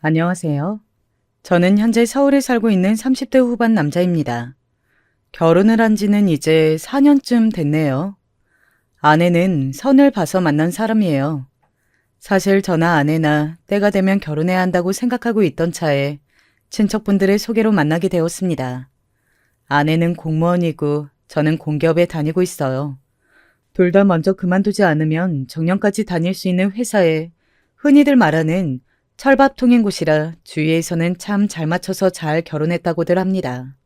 안녕하세요. 저는 현재 서울에 살고 있는 30대 후반 남자입니다. 결혼을 한 지는 이제 4년쯤 됐네요. 아내는 선을 봐서 만난 사람이에요. 사실 저나 아내나 때가 되면 결혼해야 한다고 생각하고 있던 차에 친척분들의 소개로 만나게 되었습니다. 아내는 공무원이고 저는 공기업에 다니고 있어요. 둘 다 먼저 그만두지 않으면 정년까지 다닐 수 있는 회사에 흔히들 말하는 철밥 통인 곳이라 주위에서는 참 잘 맞춰서 잘 결혼했다고들 합니다.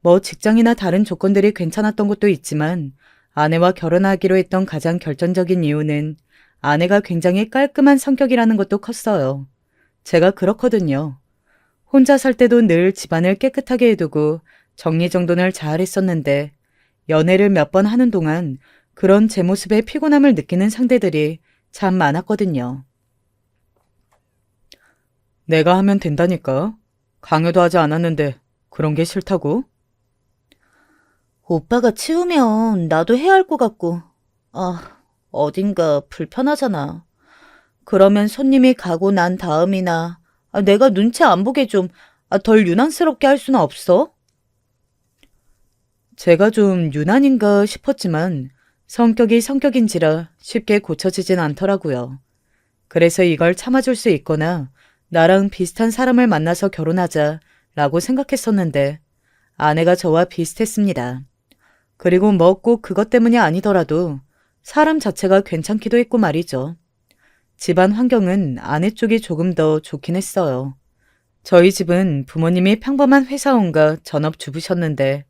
뭐 직장이나 다른 조건들이 괜찮았던 것도 있지만 아내와 결혼하기로 했던 가장 결정적인 이유는 아내가 굉장히 깔끔한 성격이라는 것도 컸어요. 제가 그렇거든요. 혼자 살 때도 늘 집안을 깨끗하게 해두고 정리정돈을 잘 했었는데 연애를 몇 번 하는 동안 그런 제 모습에 피곤함을 느끼는 상대들이 참 많았거든요. 내가 하면 된다니까. 강요도 하지 않았는데 그런 게 싫다고? 오빠가 치우면 나도 해야 할 것 같고, 어딘가 불편하잖아. 그러면 손님이 가고 난 다음이나 내가 눈치 안 보게 좀 덜 유난스럽게 할 수는 없어? 제가 좀 유난인가 싶었지만 성격이 성격인지라 쉽게 고쳐지진 않더라고요. 그래서 이걸 참아줄 수 있거나 나랑 비슷한 사람을 만나서 결혼하자라고 생각했었는데 아내가 저와 비슷했습니다. 그리고 뭐 꼭 그것 때문이 아니더라도 사람 자체가 괜찮기도 했고 말이죠. 집안 환경은 아내 쪽이 조금 더 좋긴 했어요. 저희 집은 부모님이 평범한 회사원과 전업주부셨는데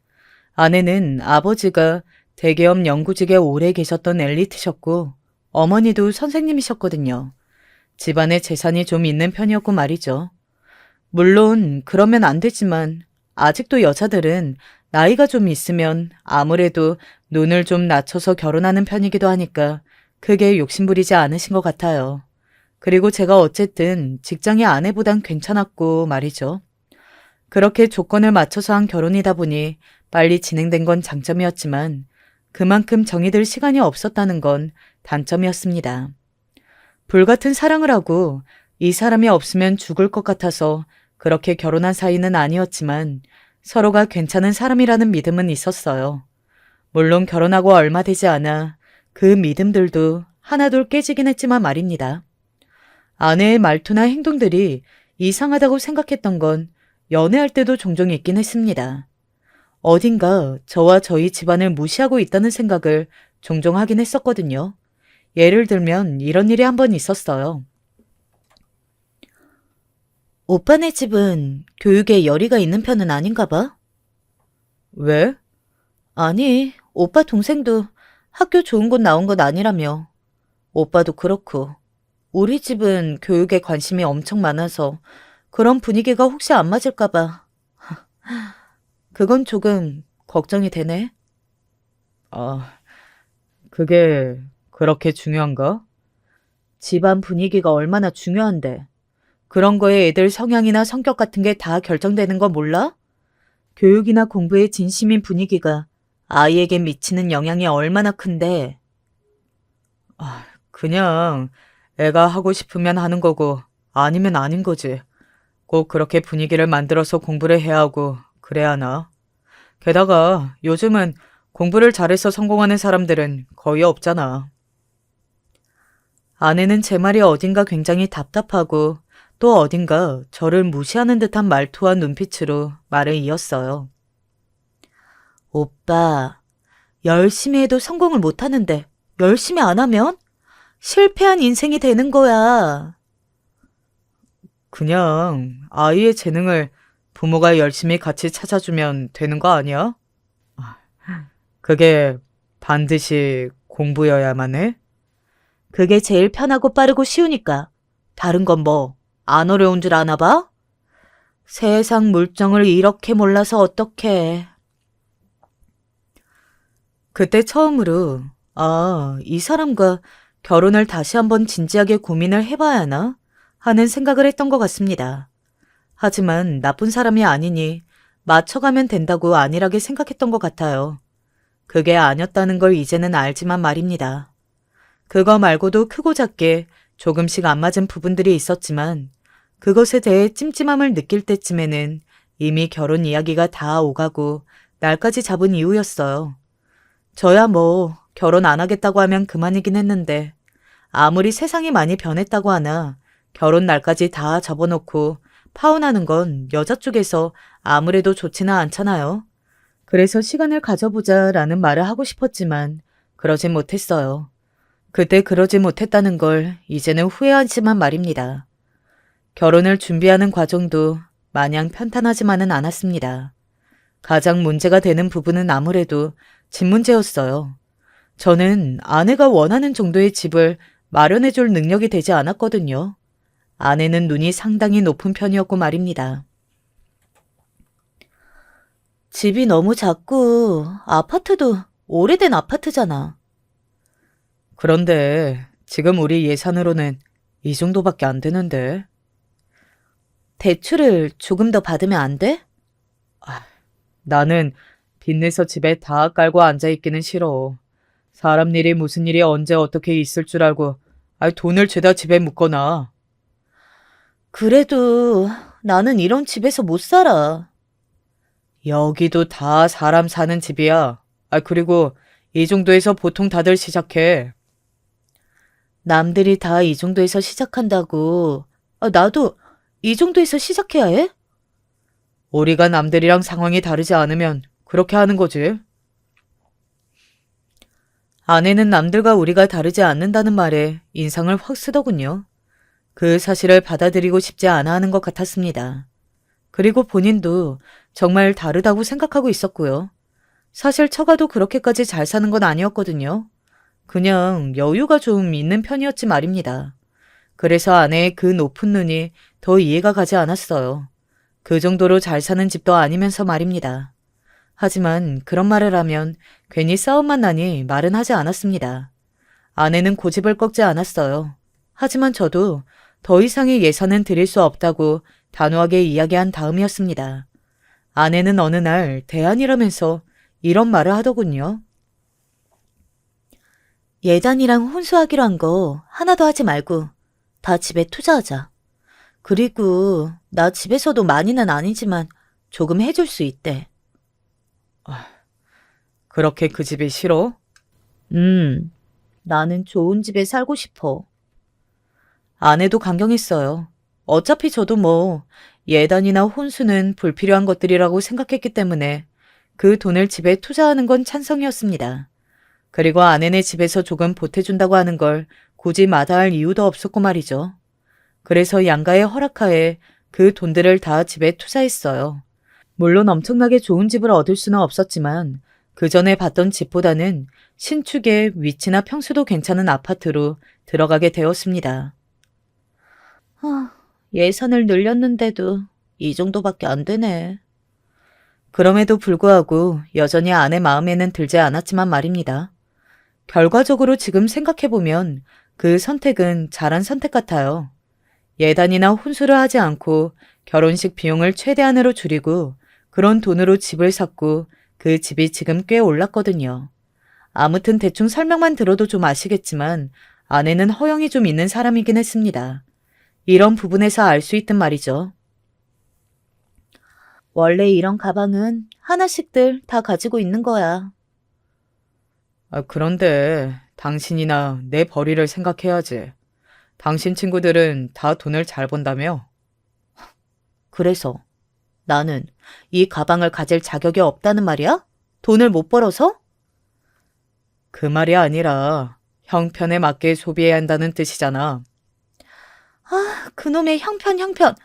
아내는 아버지가 대기업 연구직에 오래 계셨던 엘리트셨고 어머니도 선생님이셨거든요. 집안에 재산이 좀 있는 편이었고 말이죠. 물론 그러면 안 되지만 아직도 여자들은 나이가 좀 있으면 아무래도 눈을 좀 낮춰서 결혼하는 편이기도 하니까 크게 욕심부리지 않으신 것 같아요. 그리고 제가 어쨌든 직장이 아내보단 괜찮았고 말이죠. 그렇게 조건을 맞춰서 한 결혼이다 보니 빨리 진행된 건 장점이었지만 그만큼 정이 들 시간이 없었다는 건 단점이었습니다. 불같은 사랑을 하고 이 사람이 없으면 죽을 것 같아서 그렇게 결혼한 사이는 아니었지만 서로가 괜찮은 사람이라는 믿음은 있었어요. 물론 결혼하고 얼마 되지 않아 그 믿음들도 하나둘 깨지긴 했지만 말입니다. 아내의 말투나 행동들이 이상하다고 생각했던 건 연애할 때도 종종 있긴 했습니다. 어딘가 저와 저희 집안을 무시하고 있다는 생각을 종종 하긴 했었거든요. 예를 들면 이런 일이 한 번 있었어요. 오빠네 집은 교육에 열의가 있는 편은 아닌가 봐? 왜? 아니, 오빠 동생도 학교 좋은 곳 나온 건 아니라며. 오빠도 그렇고. 우리 집은 교육에 관심이 엄청 많아서 그런 분위기가 혹시 안 맞을까 봐. 그건 조금 걱정이 되네. 아, 그게 그렇게 중요한가? 집안 분위기가 얼마나 중요한데. 그런 거에 애들 성향이나 성격 같은 게 다 결정되는 거 몰라? 교육이나 공부에 진심인 분위기가 아이에게 미치는 영향이 얼마나 큰데. 그냥 애가 하고 싶으면 하는 거고 아니면 아닌 거지. 꼭 그렇게 분위기를 만들어서 공부를 해야 하고 그래야 하나? 게다가 요즘은 공부를 잘해서 성공하는 사람들은 거의 없잖아. 아내는 제 말이 어딘가 굉장히 답답하고 또 어딘가 저를 무시하는 듯한 말투와 눈빛으로 말을 이었어요. 오빠, 열심히 해도 성공을 못 하는데 열심히 안 하면 실패한 인생이 되는 거야. 그냥 아이의 재능을 부모가 열심히 같이 찾아주면 되는 거 아니야? 그게 반드시 공부여야만 해? 그게 제일 편하고 빠르고 쉬우니까. 다른 건 뭐, 안 어려운 줄 아나 봐? 세상 물정을 이렇게 몰라서 어떡해. 그때 처음으로 이 사람과 결혼을 다시 한번 진지하게 고민을 해봐야 하나 하는 생각을 했던 것 같습니다. 하지만 나쁜 사람이 아니니 맞춰가면 된다고 안일하게 생각했던 것 같아요. 그게 아니었다는 걸 이제는 알지만 말입니다. 그거 말고도 크고 작게 조금씩 안 맞은 부분들이 있었지만 그것에 대해 찜찜함을 느낄 때쯤에는 이미 결혼 이야기가 다 오가고 날까지 잡은 이후였어요. 저야 뭐 결혼 안 하겠다고 하면 그만이긴 했는데 아무리 세상이 많이 변했다고 하나 결혼 날까지 다 접어놓고 파혼하는 건 여자 쪽에서 아무래도 좋지는 않잖아요. 그래서 시간을 가져보자라는 말을 하고 싶었지만 그러진 못했어요. 그때 그러지 못했다는 걸 이제는 후회하지만 말입니다. 결혼을 준비하는 과정도 마냥 편탄하지만은 않았습니다. 가장 문제가 되는 부분은 아무래도 집 문제였어요. 저는 아내가 원하는 정도의 집을 마련해줄 능력이 되지 않았거든요. 아내는 눈이 상당히 높은 편이었고 말입니다. 집이 너무 작고 아파트도 오래된 아파트잖아. 그런데 지금 우리 예산으로는 이 정도밖에 안 되는데. 대출을 조금 더 받으면 안 돼? 나는 빚내서 집에 다 깔고 앉아있기는 싫어. 사람 일이 무슨 일이 언제 어떻게 있을 줄 알고 돈을 죄다 집에 묻거나. 그래도 나는 이런 집에서 못 살아. 여기도 다 사람 사는 집이야. 그리고 이 정도에서 보통 다들 시작해. 남들이 다 이 정도에서 시작한다고. 나도 이 정도에서 시작해야 해? 우리가 남들이랑 상황이 다르지 않으면 그렇게 하는 거지. 아내는 남들과 우리가 다르지 않는다는 말에 인상을 확 쓰더군요. 그 사실을 받아들이고 싶지 않아 하는 것 같았습니다. 그리고 본인도 정말 다르다고 생각하고 있었고요. 사실 처가도 그렇게까지 잘 사는 건 아니었거든요. 그냥 여유가 좀 있는 편이었지 말입니다. 그래서 아내의 그 높은 눈이 더 이해가 가지 않았어요. 그 정도로 잘 사는 집도 아니면서 말입니다. 하지만 그런 말을 하면 괜히 싸움만 나니 말은 하지 않았습니다. 아내는 고집을 꺾지 않았어요. 하지만 저도 더 이상의 예산은 드릴 수 없다고 단호하게 이야기한 다음이었습니다. 아내는 어느 날 대안이라면서 이런 말을 하더군요. 예단이랑 혼수하기로 한 거 하나도 하지 말고 다 집에 투자하자. 그리고 나 집에서도 많이는 아니지만 조금 해줄 수 있대. 그렇게 그 집이 싫어? 나는 좋은 집에 살고 싶어. 아내도 강경했어요. 어차피 저도 뭐 예단이나 혼수는 불필요한 것들이라고 생각했기 때문에 그 돈을 집에 투자하는 건 찬성이었습니다. 그리고 아내네 집에서 조금 보태준다고 하는 걸 굳이 마다할 이유도 없었고 말이죠. 그래서 양가의 허락하에 그 돈들을 다 집에 투자했어요. 물론 엄청나게 좋은 집을 얻을 수는 없었지만 그 전에 봤던 집보다는 신축의 위치나 평수도 괜찮은 아파트로 들어가게 되었습니다. 예산을 늘렸는데도 이 정도밖에 안 되네. 그럼에도 불구하고 여전히 아내 마음에는 들지 않았지만 말입니다. 결과적으로 지금 생각해보면 그 선택은 잘한 선택 같아요. 예단이나 혼수를 하지 않고 결혼식 비용을 최대한으로 줄이고 그런 돈으로 집을 샀고 그 집이 지금 꽤 올랐거든요. 아무튼 대충 설명만 들어도 좀 아시겠지만 아내는 허영이 좀 있는 사람이긴 했습니다. 이런 부분에서 알 수 있단 말이죠. 원래 이런 가방은 하나씩들 다 가지고 있는 거야. 그런데 당신이나 내 벌이를 생각해야지. 당신 친구들은 다 돈을 잘 번다며? 그래서 나는 이 가방을 가질 자격이 없다는 말이야? 돈을 못 벌어서? 그 말이 아니라 형편에 맞게 소비해야 한다는 뜻이잖아. 그놈의 형편.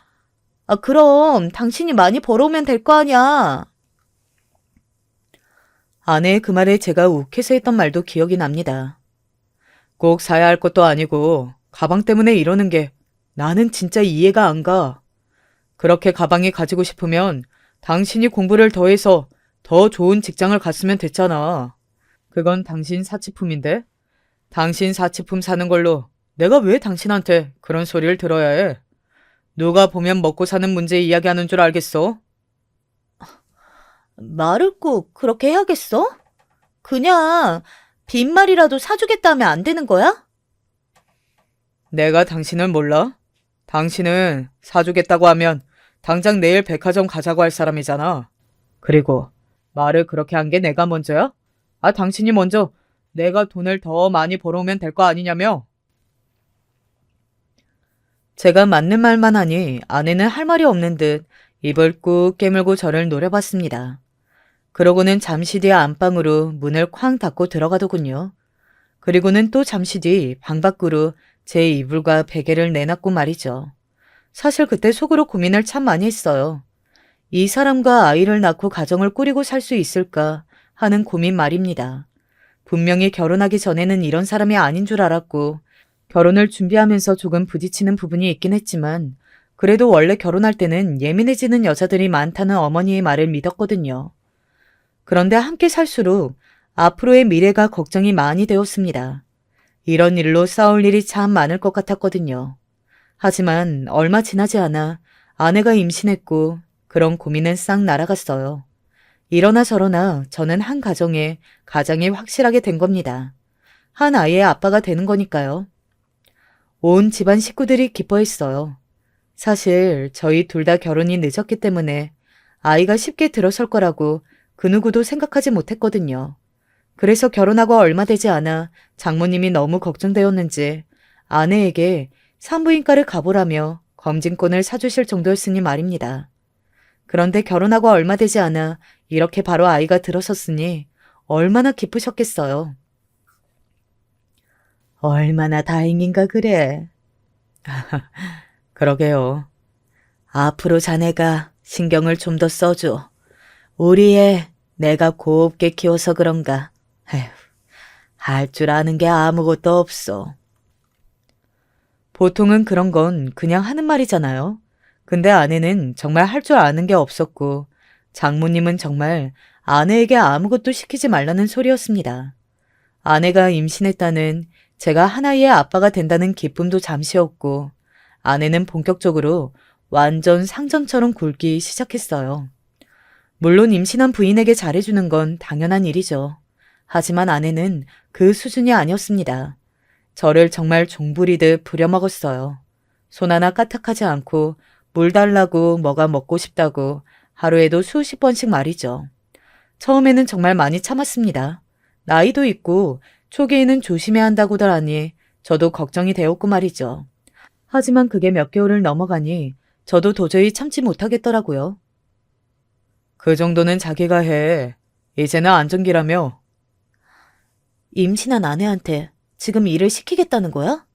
그럼 당신이 많이 벌어오면 될 거 아니야. 아내의 그 말에 제가 욱해서 했던 말도 기억이 납니다. 꼭 사야 할 것도 아니고 가방 때문에 이러는 게 나는 진짜 이해가 안 가. 그렇게 가방이 가지고 싶으면 당신이 공부를 더 해서 더 좋은 직장을 갔으면 됐잖아. 그건 당신 사치품인데? 당신 사치품 사는 걸로 내가 왜 당신한테 그런 소리를 들어야 해? 누가 보면 먹고 사는 문제 이야기하는 줄 알겠어? 말을 꼭 그렇게 해야겠어? 그냥 빈말이라도 사주겠다면 안 되는 거야? 내가 당신을 몰라? 당신은 사주겠다고 하면 당장 내일 백화점 가자고 할 사람이잖아. 그리고 말을 그렇게 한 게 내가 먼저야? 당신이 먼저 내가 돈을 더 많이 벌어오면 될 거 아니냐며? 제가 맞는 말만 하니 아내는 할 말이 없는 듯 입을 꾹 깨물고 저를 노려봤습니다. 그러고는 잠시 뒤 안방으로 문을 쾅 닫고 들어가더군요. 그리고는 또 잠시 뒤 방 밖으로 제 이불과 베개를 내놨고 말이죠. 사실 그때 속으로 고민을 참 많이 했어요. 이 사람과 아이를 낳고 가정을 꾸리고 살 수 있을까 하는 고민 말입니다. 분명히 결혼하기 전에는 이런 사람이 아닌 줄 알았고 결혼을 준비하면서 조금 부딪히는 부분이 있긴 했지만 그래도 원래 결혼할 때는 예민해지는 여자들이 많다는 어머니의 말을 믿었거든요. 그런데 함께 살수록 앞으로의 미래가 걱정이 많이 되었습니다. 이런 일로 싸울 일이 참 많을 것 같았거든요. 하지만 얼마 지나지 않아 아내가 임신했고 그런 고민은 싹 날아갔어요. 이러나 저러나 저는 한 가정에 가장이 확실하게 된 겁니다. 한 아이의 아빠가 되는 거니까요. 온 집안 식구들이 기뻐했어요. 사실 저희 둘 다 결혼이 늦었기 때문에 아이가 쉽게 들어설 거라고 그 누구도 생각하지 못했거든요. 그래서 결혼하고 얼마 되지 않아 장모님이 너무 걱정되었는지 아내에게 산부인과를 가보라며 검진권을 사주실 정도였으니 말입니다. 그런데 결혼하고 얼마 되지 않아 이렇게 바로 아이가 들어섰으니 얼마나 기쁘셨겠어요. 얼마나 다행인가 그래. 그러게요. 앞으로 자네가 신경을 좀 더 써줘. 우리 애 내가 곱게 키워서 그런가. 할 줄 아는 게 아무것도 없어. 보통은 그런 건 그냥 하는 말이잖아요. 근데 아내는 정말 할 줄 아는 게 없었고 장모님은 정말 아내에게 아무것도 시키지 말라는 소리였습니다. 아내가 임신했다는 제가 하나의 아빠가 된다는 기쁨도 잠시였고 아내는 본격적으로 완전 상전처럼 굴기 시작했어요. 물론 임신한 부인에게 잘해주는 건 당연한 일이죠. 하지만 아내는 그 수준이 아니었습니다. 저를 정말 종부리듯 부려먹었어요. 손 하나 까딱하지 않고 물 달라고 뭐가 먹고 싶다고 하루에도 수십 번씩 말이죠. 처음에는 정말 많이 참았습니다. 나이도 있고 초기에는 조심해야 한다고들 하니 저도 걱정이 되었고 말이죠. 하지만 그게 몇 개월을 넘어가니 저도 도저히 참지 못하겠더라고요. 그 정도는 자기가 해. 이제는 안정기라며. 임신한 아내한테 지금 일을 시키겠다는 거야?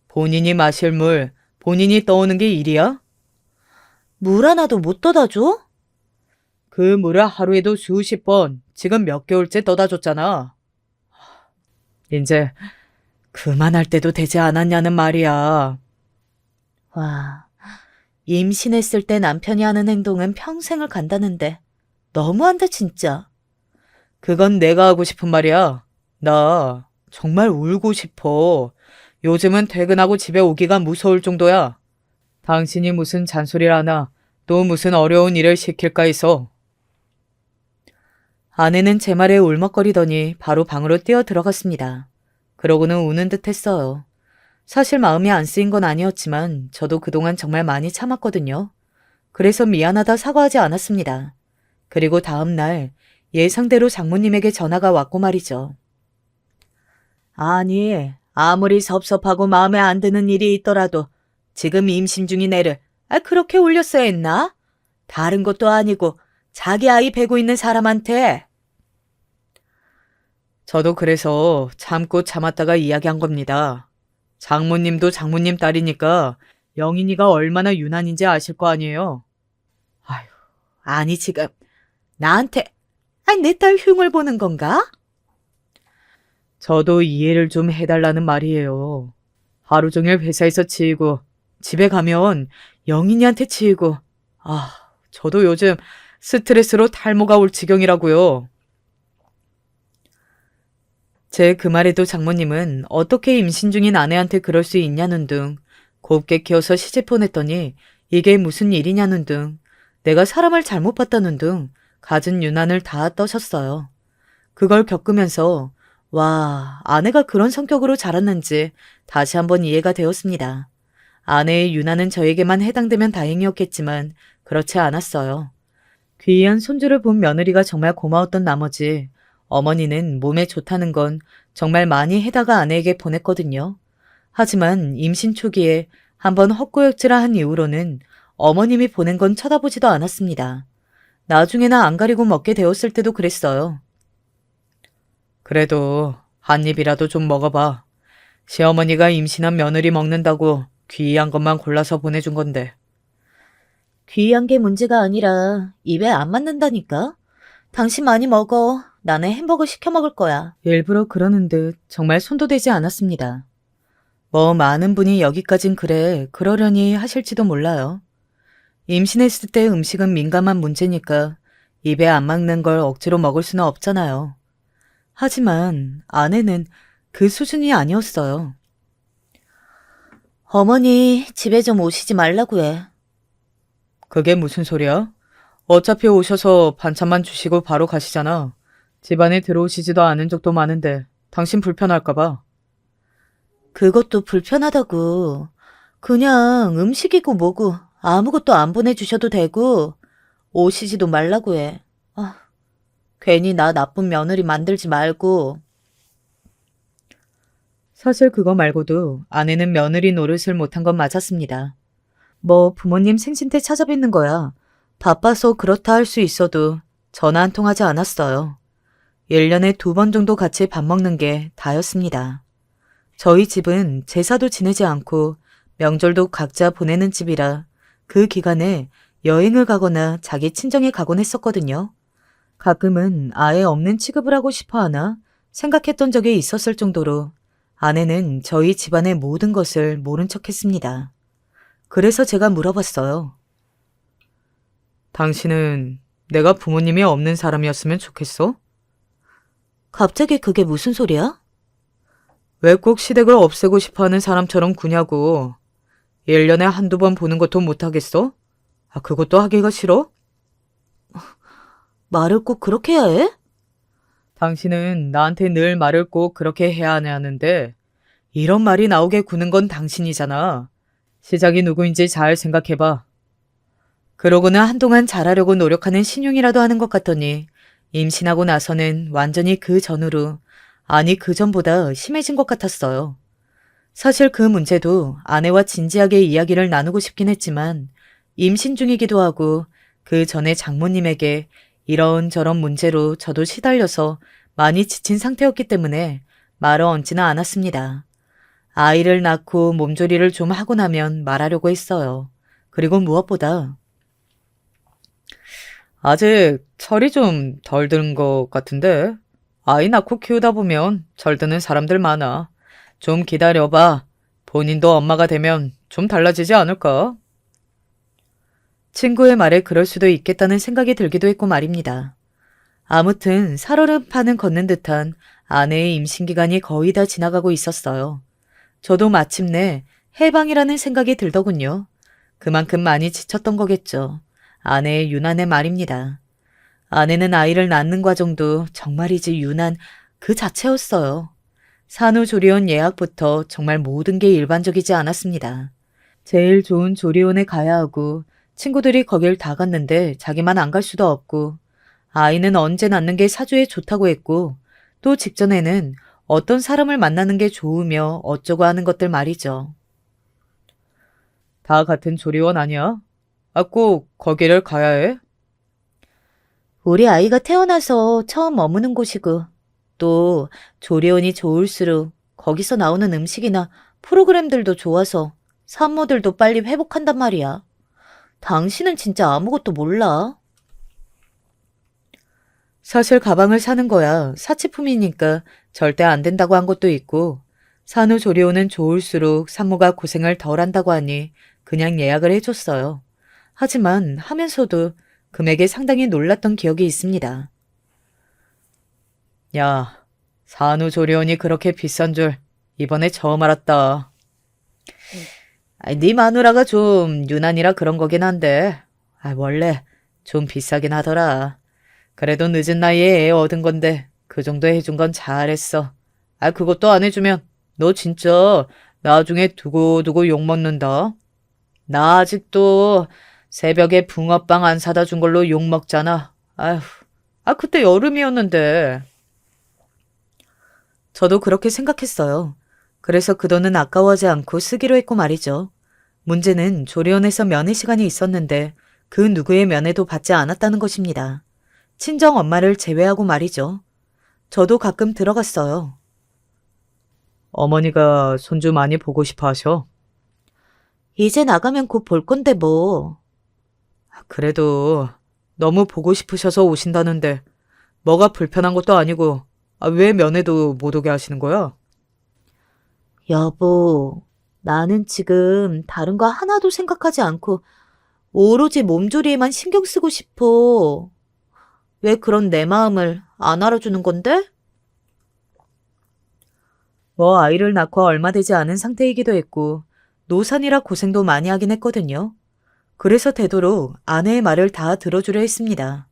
본인이 마실 물, 본인이 떠오는 게 일이야? 물 하나도 못 떠다 줘? 그 물을 하루에도 수십 번, 지금 몇 개월째 떠다 줬잖아. 이제 그만할 때도 되지 않았냐는 말이야. 와, 임신했을 때 남편이 하는 행동은 평생을 간다는데 너무한다 진짜. 그건 내가 하고 싶은 말이야. 나 정말 울고 싶어. 요즘은 퇴근하고 집에 오기가 무서울 정도야. 당신이 무슨 잔소리를 하나, 또 무슨 어려운 일을 시킬까 해서. 아내는 제 말에 울먹거리더니 바로 방으로 뛰어 들어갔습니다. 그러고는 우는 듯 했어요. 사실 마음이 안 쓰인 건 아니었지만 저도 그동안 정말 많이 참았거든요. 그래서 미안하다 사과하지 않았습니다. 그리고 다음 날 예상대로 장모님에게 전화가 왔고 말이죠. 아니, 아무리 섭섭하고 마음에 안 드는 일이 있더라도 지금 임신 중인 애를 그렇게 올렸어야 했나? 다른 것도 아니고 자기 아이 베고 있는 사람한테. 저도 그래서 참고 참았다가 이야기한 겁니다. 장모님도 장모님 딸이니까 영인이가 얼마나 유난인지 아실 거 아니에요. 아휴, 아니 지금 나한테 내 딸 흉을 보는 건가? 저도 이해를 좀 해달라는 말이에요. 하루 종일 회사에서 치이고 집에 가면 영인이한테 치이고 저도 요즘 스트레스로 탈모가 올 지경이라고요. 제 그 말에도 장모님은 어떻게 임신 중인 아내한테 그럴 수 있냐는 등 곱게 키워서 시집 보냈더니 이게 무슨 일이냐는 등 내가 사람을 잘못 봤다는 등 갖은 유난을 다 떠셨어요. 그걸 겪으면서 와, 아내가 그런 성격으로 자랐는지 다시 한번 이해가 되었습니다. 아내의 유난은 저에게만 해당되면 다행이었겠지만 그렇지 않았어요. 귀한 손주를 본 며느리가 정말 고마웠던 나머지 어머니는 몸에 좋다는 건 정말 많이 해다가 아내에게 보냈거든요. 하지만 임신 초기에 한번 헛구역질을 한 이후로는 어머님이 보낸 건 쳐다보지도 않았습니다. 나중에는 안 가리고 먹게 되었을 때도 그랬어요. 그래도 한 입이라도 좀 먹어봐. 시어머니가 임신한 며느리 먹는다고 귀한 것만 골라서 보내준 건데. 귀한 게 문제가 아니라 입에 안 맞는다니까? 당신 많이 먹어. 나는 햄버거 시켜 먹을 거야. 일부러 그러는 듯 정말 손도 대지 않았습니다. 뭐 많은 분이 여기까진 그래 그러려니 하실지도 몰라요. 임신했을 때 음식은 민감한 문제니까 입에 안 맞는 걸 억지로 먹을 수는 없잖아요. 하지만 아내는 그 수준이 아니었어요. 어머니, 집에 좀 오시지 말라고 해. 그게 무슨 소리야? 어차피 오셔서 반찬만 주시고 바로 가시잖아. 집안에 들어오시지도 않은 적도 많은데 당신 불편할까 봐. 그것도 불편하다고. 그냥 음식이고 뭐고 아무것도 안 보내주셔도 되고 오시지도 말라고 해. 아, 괜히 나 나쁜 며느리 만들지 말고. 사실 그거 말고도 아내는 며느리 노릇을 못한 건 맞았습니다. 뭐 부모님 생신 때 찾아뵙는 거야. 바빠서 그렇다 할 수 있어도 전화 한 통 하지 않았어요. 1년에 2번 정도 같이 밥 먹는 게 다였습니다. 저희 집은 제사도 지내지 않고 명절도 각자 보내는 집이라 그 기간에 여행을 가거나 자기 친정에 가곤 했었거든요. 가끔은 아예 없는 취급을 하고 싶어 하나 생각했던 적이 있었을 정도로 아내는 저희 집안의 모든 것을 모른 척 했습니다. 그래서 제가 물어봤어요. 당신은 내가 부모님이 없는 사람이었으면 좋겠어? 갑자기 그게 무슨 소리야? 왜 꼭 시댁을 없애고 싶어 하는 사람처럼 구냐고. 1년에 한두 번 보는 것도 못하겠어? 아, 그것도 하기가 싫어? 말을 꼭 그렇게 해야 해? 당신은 나한테 늘 말을 꼭 그렇게 해야 하냐는데 이런 말이 나오게 구는 건 당신이잖아. 시작이 누구인지 잘 생각해봐. 그러고는 한동안 잘하려고 노력하는 신용이라도 하는 것 같더니 임신하고 나서는 완전히 그 전후로, 아니 그 전보다 심해진 것 같았어요. 사실 그 문제도 아내와 진지하게 이야기를 나누고 싶긴 했지만 임신 중이기도 하고 그 전에 장모님에게 이런저런 문제로 저도 시달려서 많이 지친 상태였기 때문에 말을 얹지는 않았습니다. 아이를 낳고 몸조리를 좀 하고 나면 말하려고 했어요. 그리고 무엇보다 아직 철이 좀 덜 든 것 같은데 아이 낳고 키우다 보면 철드는 사람들 많아. 좀 기다려봐. 본인도 엄마가 되면 좀 달라지지 않을까? 친구의 말에 그럴 수도 있겠다는 생각이 들기도 했고 말입니다. 아무튼 살얼음판은 걷는 듯한 아내의 임신기간이 거의 다 지나가고 있었어요. 저도 마침내 해방이라는 생각이 들더군요. 그만큼 많이 지쳤던 거겠죠. 아내의 유난의 말입니다. 아내는 아이를 낳는 과정도 정말이지 유난 그 자체였어요. 산후조리원 예약부터 정말 모든 게 일반적이지 않았습니다. 제일 좋은 조리원에 가야 하고 친구들이 거길 다 갔는데 자기만 안 갈 수도 없고 아이는 언제 낳는 게 사주에 좋다고 했고 또 직전에는 어떤 사람을 만나는 게 좋으며 어쩌고 하는 것들 말이죠. 다 같은 조리원 아니야? 아, 꼭 거기를 가야 해? 우리 아이가 태어나서 처음 머무는 곳이고 또 조리원이 좋을수록 거기서 나오는 음식이나 프로그램들도 좋아서 산모들도 빨리 회복한단 말이야. 당신은 진짜 아무것도 몰라. 사실 가방을 사는 거야 사치품이니까 절대 안 된다고 한 것도 있고 산후조리원은 좋을수록 산모가 고생을 덜 한다고 하니 그냥 예약을 해줬어요. 하지만 하면서도 금액에 상당히 놀랐던 기억이 있습니다. 야, 산후조리원이 그렇게 비싼 줄 이번에 처음 알았다. 네 마누라가 좀 유난이라 그런 거긴 한데 원래 좀 비싸긴 하더라. 그래도 늦은 나이에 애 얻은 건데 그 정도 해준 건 잘했어. 그것도 안 해주면 너 진짜 나중에 두고두고 욕먹는다. 나 아직도 새벽에 붕어빵 안 사다 준 걸로 욕먹잖아. 아휴, 그때 여름이었는데. 저도 그렇게 생각했어요. 그래서 그 돈은 아까워하지 않고 쓰기로 했고 말이죠. 문제는 조리원에서 면회 시간이 있었는데 그 누구의 면회도 받지 않았다는 것입니다. 친정 엄마를 제외하고 말이죠. 저도 가끔 들어갔어요. 어머니가 손주 많이 보고 싶어 하셔. 이제 나가면 곧 볼 건데 뭐. 그래도 너무 보고 싶으셔서 오신다는데 뭐가 불편한 것도 아니고 왜 면회도 못 오게 하시는 거야? 여보, 나는 지금 다른 거 하나도 생각하지 않고 오로지 몸조리에만 신경 쓰고 싶어. 왜 그런 내 마음을 안 알아주는 건데? 뭐 아이를 낳고 얼마 되지 않은 상태이기도 했고 노산이라 고생도 많이 하긴 했거든요. 그래서 되도록 아내의 말을 다 들어주려 했습니다.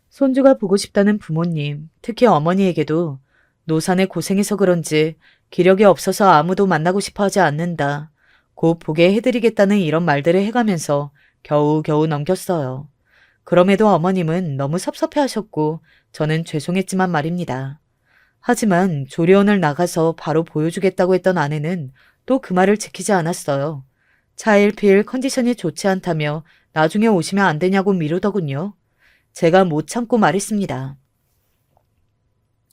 손주가 보고 싶다는 부모님, 특히 어머니에게도 노산에 고생해서 그런지 기력이 없어서 아무도 만나고 싶어 하지 않는다. 곧 보게 해드리겠다는 이런 말들을 해가면서 겨우겨우 넘겼어요. 그럼에도 어머님은 너무 섭섭해 하셨고 저는 죄송했지만 말입니다. 하지만 조리원을 나가서 바로 보여주겠다고 했던 아내는 또 그 말을 지키지 않았어요. 차일피일 컨디션이 좋지 않다며 나중에 오시면 안 되냐고 미루더군요. 제가 못 참고 말했습니다.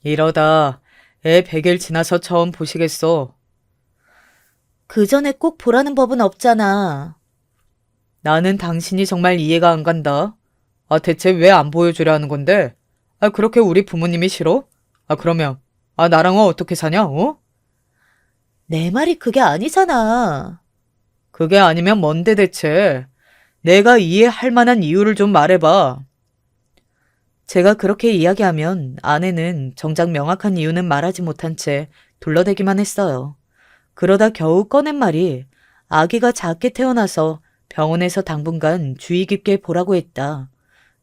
이러다 애 100일 지나서 처음 보시겠어. 그 전에 꼭 보라는 법은 없잖아. 나는 당신이 정말 이해가 안 간다. 대체 왜 안 보여주려 하는 건데? 그렇게 우리 부모님이 싫어? 그러면 나랑은 어떻게 사냐, 어? 내 말이 그게 아니잖아. 그게 아니면 뭔데 대체? 내가 이해할 만한 이유를 좀 말해봐. 제가 그렇게 이야기하면 아내는 정작 명확한 이유는 말하지 못한 채 둘러대기만 했어요. 그러다 겨우 꺼낸 말이 아기가 작게 태어나서 병원에서 당분간 주의 깊게 보라고 했다.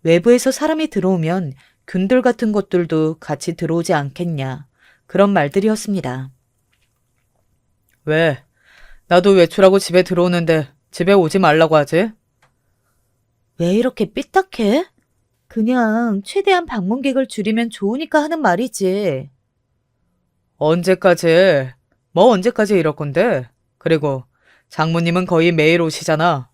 외부에서 사람이 들어오면 균들 같은 것들도 같이 들어오지 않겠냐. 그런 말들이었습니다. 왜? 나도 외출하고 집에 들어오는데 집에 오지 말라고 하지? 왜 이렇게 삐딱해? 그냥 최대한 방문객을 줄이면 좋으니까 하는 말이지. 언제까지? 뭐 언제까지 이럴 건데? 그리고 장모님은 거의 매일 오시잖아.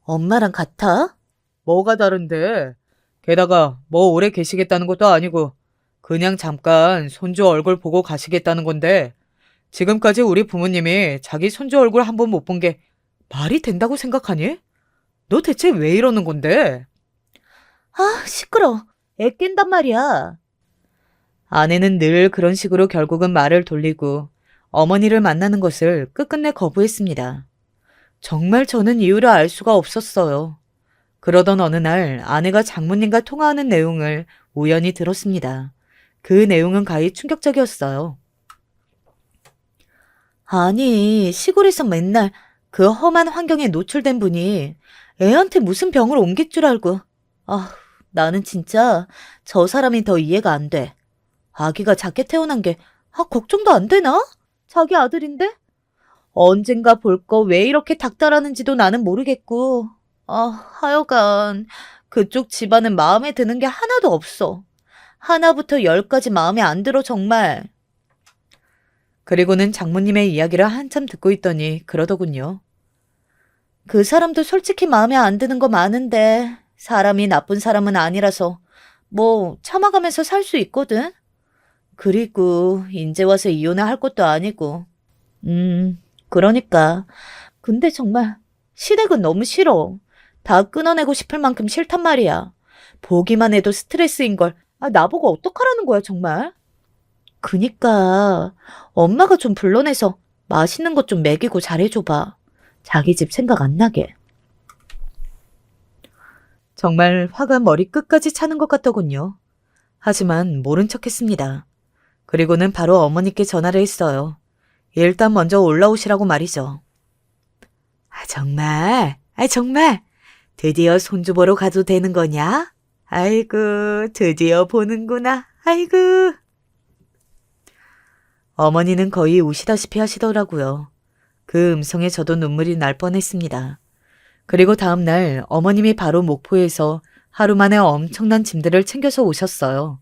엄마랑 같아? 뭐가 다른데? 게다가 뭐 오래 계시겠다는 것도 아니고 그냥 잠깐 손주 얼굴 보고 가시겠다는 건데 지금까지 우리 부모님이 자기 손주 얼굴 한 번 못 본 게 말이 된다고 생각하니? 너 대체 왜 이러는 건데? 시끄러. 애 깬단 말이야. 아내는 늘 그런 식으로 결국은 말을 돌리고 어머니를 만나는 것을 끝끝내 거부했습니다. 정말 저는 이유를 알 수가 없었어요. 그러던 어느 날 아내가 장모님과 통화하는 내용을 우연히 들었습니다. 그 내용은 가히 충격적이었어요. 아니, 시골에서 맨날 그 험한 환경에 노출된 분이 애한테 무슨 병을 옮길 줄 알고. 나는 진짜 저 사람이 더 이해가 안 돼. 아기가 작게 태어난 게, 걱정도 안 되나? 자기 아들인데? 언젠가 볼 거 왜 이렇게 닥달하는지도 나는 모르겠고. 하여간 그쪽 집안은 마음에 드는 게 하나도 없어. 하나부터 열까지 마음에 안 들어 정말. 그리고는 장모님의 이야기를 한참 듣고 있더니 그러더군요. 그 사람도 솔직히 마음에 안 드는 거 많은데 사람이 나쁜 사람은 아니라서 뭐 참아가면서 살 수 있거든. 그리고 이제 와서 이혼을 할 것도 아니고. 그러니까. 근데 정말 시댁은 너무 싫어. 다 끊어내고 싶을 만큼 싫단 말이야. 보기만 해도 스트레스인 걸. 나보고 어떡하라는 거야 정말. 그니까 엄마가 좀 불러내서 맛있는 것 좀 먹이고 잘해줘봐. 자기 집 생각 안 나게. 정말 화가 머리 끝까지 차는 것 같더군요. 하지만 모른 척했습니다. 그리고는 바로 어머니께 전화를 했어요. 일단 먼저 올라오시라고 말이죠. 정말? 정말? 드디어 손주 보러 가도 되는 거냐? 아이고, 드디어 보는구나. 아이고. 어머니는 거의 우시다시피 하시더라고요. 그 음성에 저도 눈물이 날 뻔했습니다. 그리고 다음 날 어머님이 바로 목포에서 하루 만에 엄청난 짐들을 챙겨서 오셨어요.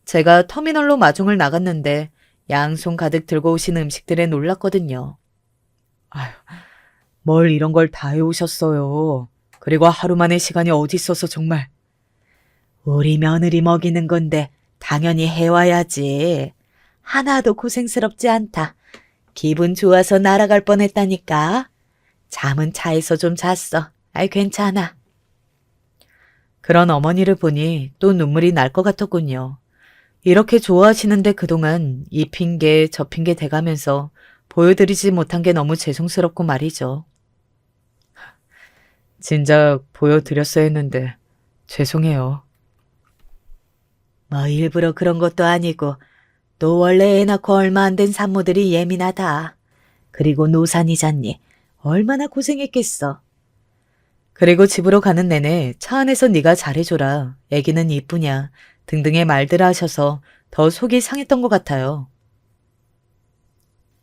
제가 터미널로 마중을 나갔는데 양손 가득 들고 오신 음식들에 놀랐거든요. 아휴, 뭘 이런 걸 다 해오셨어요. 그리고 하루 만에 시간이 어디 있어서 정말. 우리 며느리 먹이는 건데 당연히 해와야지. 하나도 고생스럽지 않다. 기분 좋아서 날아갈 뻔했다니까. 잠은 차에서 좀 잤어. 아이, 괜찮아. 그런 어머니를 보니 또 눈물이 날 것 같았군요. 이렇게 좋아하시는데 그동안 이 핑계 저 핑계 대가면서 보여드리지 못한 게 너무 죄송스럽고 말이죠. 진작 보여드렸어야 했는데 죄송해요. 뭐 일부러 그런 것도 아니고 또 원래 애 낳고 얼마 안 된 산모들이 예민하다. 그리고 노산이잖니. 얼마나 고생했겠어. 그리고 집으로 가는 내내 차 안에서 네가 잘해줘라. 애기는 이쁘냐. 등등의 말들을 하셔서 더 속이 상했던 것 같아요.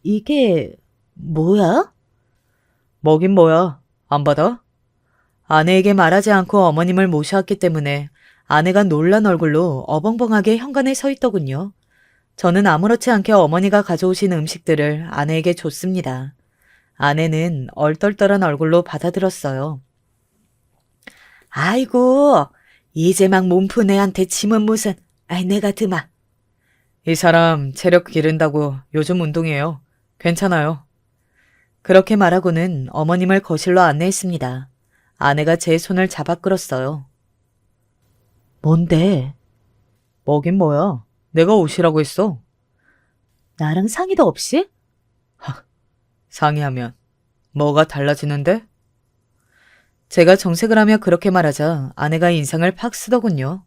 이게 뭐야? 뭐긴 뭐야. 안 받아? 아내에게 말하지 않고 어머님을 모셔왔기 때문에 아내가 놀란 얼굴로 어벙벙하게 현관에 서 있더군요. 저는 아무렇지 않게 어머니가 가져오신 음식들을 아내에게 줬습니다. 아내는 얼떨떨한 얼굴로 받아들었어요. 아이고, 이제 막 몸푼 애한테 짐은 무슨, 아이, 내가 드마. 이 사람 체력 기른다고 요즘 운동해요. 괜찮아요. 그렇게 말하고는 어머님을 거실로 안내했습니다. 아내가 제 손을 잡아 끌었어요. 뭔데? 뭐긴 뭐야. 내가 오시라고 했어. 나랑 상의도 없이? 상의하면 뭐가 달라지는데? 제가 정색을 하며 그렇게 말하자 아내가 인상을 팍 쓰더군요.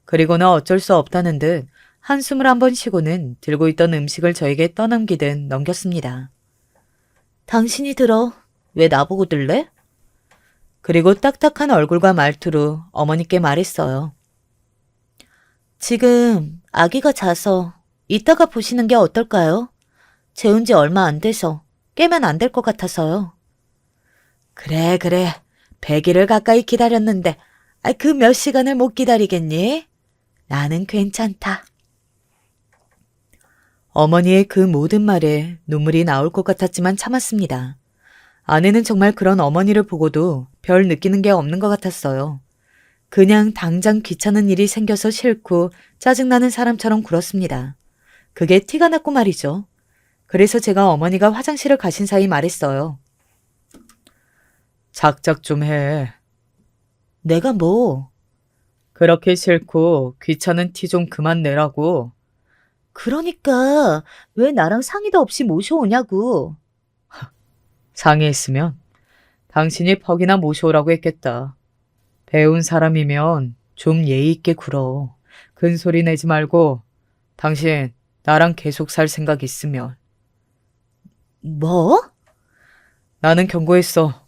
그리고는 어쩔 수 없다는 듯 한숨을 한번 쉬고는 들고 있던 음식을 저에게 떠넘기듯 넘겼습니다. 당신이 들어. 왜 나보고 들래? 그리고 딱딱한 얼굴과 말투로 어머니께 말했어요. 지금 아기가 자서 이따가 보시는 게 어떨까요? 재운 지 얼마 안 돼서 깨면 안 될 것 같아서요. 그래. 100일을 가까이 기다렸는데 그 몇 시간을 못 기다리겠니? 나는 괜찮다. 어머니의 그 모든 말에 눈물이 나올 것 같았지만 참았습니다. 아내는 정말 그런 어머니를 보고도 별 느끼는 게 없는 것 같았어요. 그냥 당장 귀찮은 일이 생겨서 싫고 짜증나는 사람처럼 굴었습니다. 그게 티가 났고 말이죠. 그래서 제가 어머니가 화장실을 가신 사이 말했어요. 작작 좀 해. 내가 뭐? 그렇게 싫고 귀찮은 티 좀 그만 내라고. 그러니까 왜 나랑 상의도 없이 모셔오냐고. 상의했으면 당신이 퍽이나 모셔오라고 했겠다. 배운 사람이면 좀 예의 있게 굴어. 큰 소리 내지 말고 당신 나랑 계속 살 생각 있으면. 뭐? 나는 경고했어.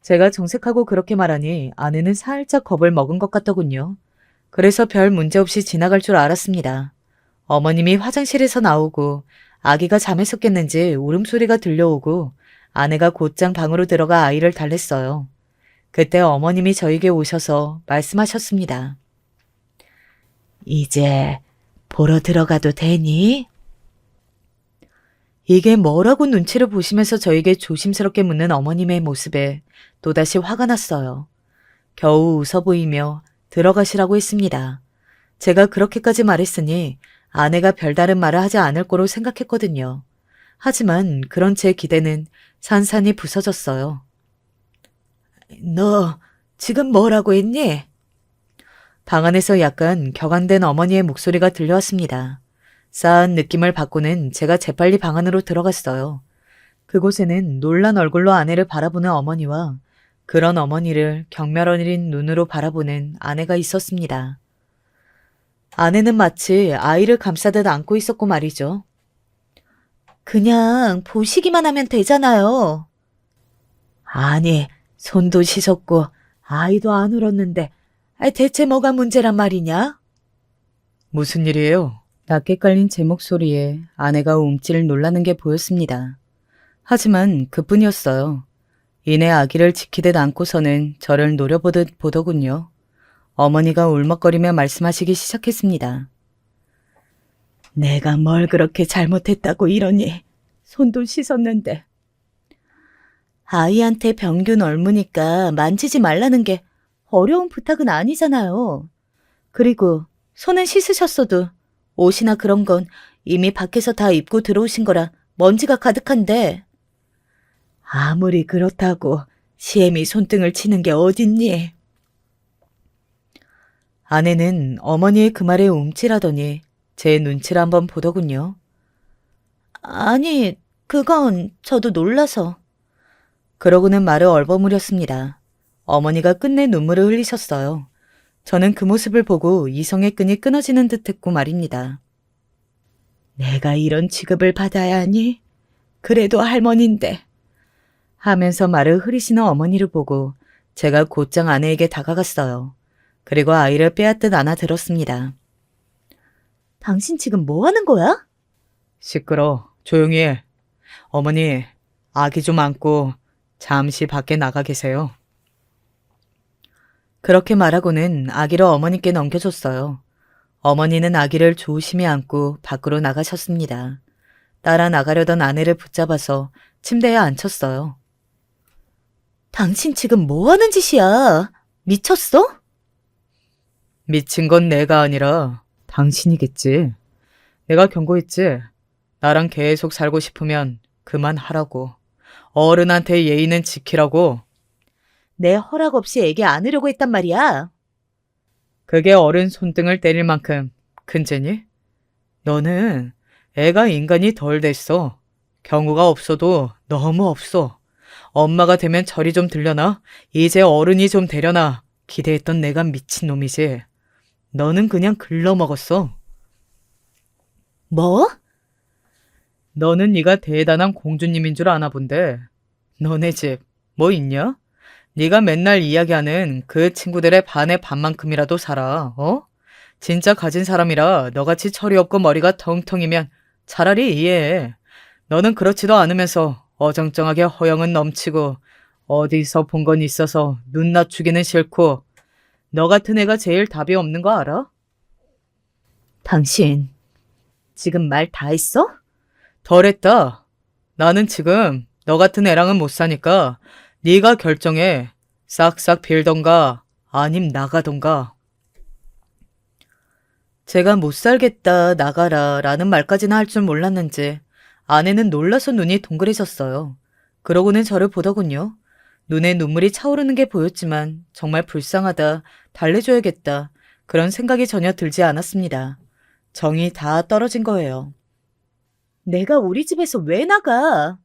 제가 정색하고 그렇게 말하니 아내는 살짝 겁을 먹은 것 같더군요. 그래서 별 문제 없이 지나갈 줄 알았습니다. 어머님이 화장실에서 나오고 아기가 잠에서 깼는지 울음소리가 들려오고 아내가 곧장 방으로 들어가 아이를 달랬어요. 그때 어머님이 저에게 오셔서 말씀하셨습니다. 이제 보러 들어가도 되니? 이게 뭐라고 눈치를 보시면서 저에게 조심스럽게 묻는 어머님의 모습에 또다시 화가 났어요. 겨우 웃어 보이며 들어가시라고 했습니다. 제가 그렇게까지 말했으니 아내가 별다른 말을 하지 않을 거로 생각했거든요. 하지만 그런 제 기대는 산산이 부서졌어요. 너 지금 뭐라고 했니? 방 안에서 약간 격앙된 어머니의 목소리가 들려왔습니다. 싸한 느낌을 받고는 제가 재빨리 방 안으로 들어갔어요. 그곳에는 놀란 얼굴로 아내를 바라보는 어머니와 그런 어머니를 경멸 어린 눈으로 바라보는 아내가 있었습니다. 아내는 마치 아이를 감싸듯 안고 있었고 말이죠. 그냥 보시기만 하면 되잖아요. 아니, 손도 씻었고 아이도 안 울었는데 대체 뭐가 문제란 말이냐? 무슨 일이에요? 낮게 깔린 제 목소리에 아내가 움찔 놀라는 게 보였습니다. 하지만 그뿐이었어요. 이내 아기를 지키듯 안고서는 저를 노려보듯 보더군요. 어머니가 울먹거리며 말씀하시기 시작했습니다. 내가 뭘 그렇게 잘못했다고 이러니. 손도 씻었는데. 아이한테 병균 옮으니까 만지지 말라는 게 어려운 부탁은 아니잖아요. 그리고 손은 씻으셨어도 옷이나 그런 건 이미 밖에서 다 입고 들어오신 거라 먼지가 가득한데. 아무리 그렇다고 시엠이 손등을 치는 게 어딨니? 아내는 어머니의 그 말에 움찔하더니 제 눈치를 한번 보더군요. 아니, 그건 저도 놀라서. 그러고는 말을 얼버무렸습니다. 어머니가 끝내 눈물을 흘리셨어요. 저는 그 모습을 보고 이성의 끈이 끊어지는 듯 했고 말입니다. 내가 이런 취급을 받아야 하니? 그래도 할머니인데. 하면서 말을 흐리시는 어머니를 보고 제가 곧장 아내에게 다가갔어요. 그리고 아이를 빼앗듯 안아들었습니다. 당신 지금 뭐 하는 거야? 시끄러. 조용히 해. 어머니, 아기 좀 안고 잠시 밖에 나가 계세요. 그렇게 말하고는 아기를 어머니께 넘겨줬어요. 어머니는 아기를 조심히 안고 밖으로 나가셨습니다. 따라 나가려던 아내를 붙잡아서 침대에 앉혔어요. 당신 지금 뭐 하는 짓이야? 미쳤어? 미친 건 내가 아니라 당신이겠지. 내가 경고했지. 나랑 계속 살고 싶으면 그만하라고. 어른한테 예의는 지키라고. 내 허락 없이 애기 안으려고 했단 말이야. 그게 어른 손등을 때릴 만큼 큰 죄니? 너는 애가 인간이 덜 됐어. 경우가 없어도 너무 없어. 엄마가 되면 절이 좀 들려나? 이제 어른이 좀 되려나? 기대했던 내가 미친놈이지. 너는 그냥 글러먹었어. 뭐? 너는 네가 대단한 공주님인 줄 아나 본데. 너네 집 뭐 있냐? 네가 맨날 이야기하는 그 친구들의 반의 반만큼이라도 살아. 어? 진짜 가진 사람이라 너같이 철이 없고 머리가 텅텅이면 차라리 이해해. 너는 그렇지도 않으면서 어정쩡하게 허영은 넘치고 어디서 본 건 있어서 눈 낮추기는 싫고 너 같은 애가 제일 답이 없는 거 알아? 당신 지금 말 다 했어? 덜했다. 나는 지금 너 같은 애랑은 못 사니까 네가 결정해. 싹싹 빌던가 아님 나가던가. 제가 못 살겠다 나가라 라는 말까지는 할 줄 몰랐는지 아내는 놀라서 눈이 동그래졌어요. 그러고는 저를 보더군요. 눈에 눈물이 차오르는 게 보였지만 정말 불쌍하다, 달래줘야겠다 그런 생각이 전혀 들지 않았습니다. 정이 다 떨어진 거예요. 내가 우리 집에서 왜 나가?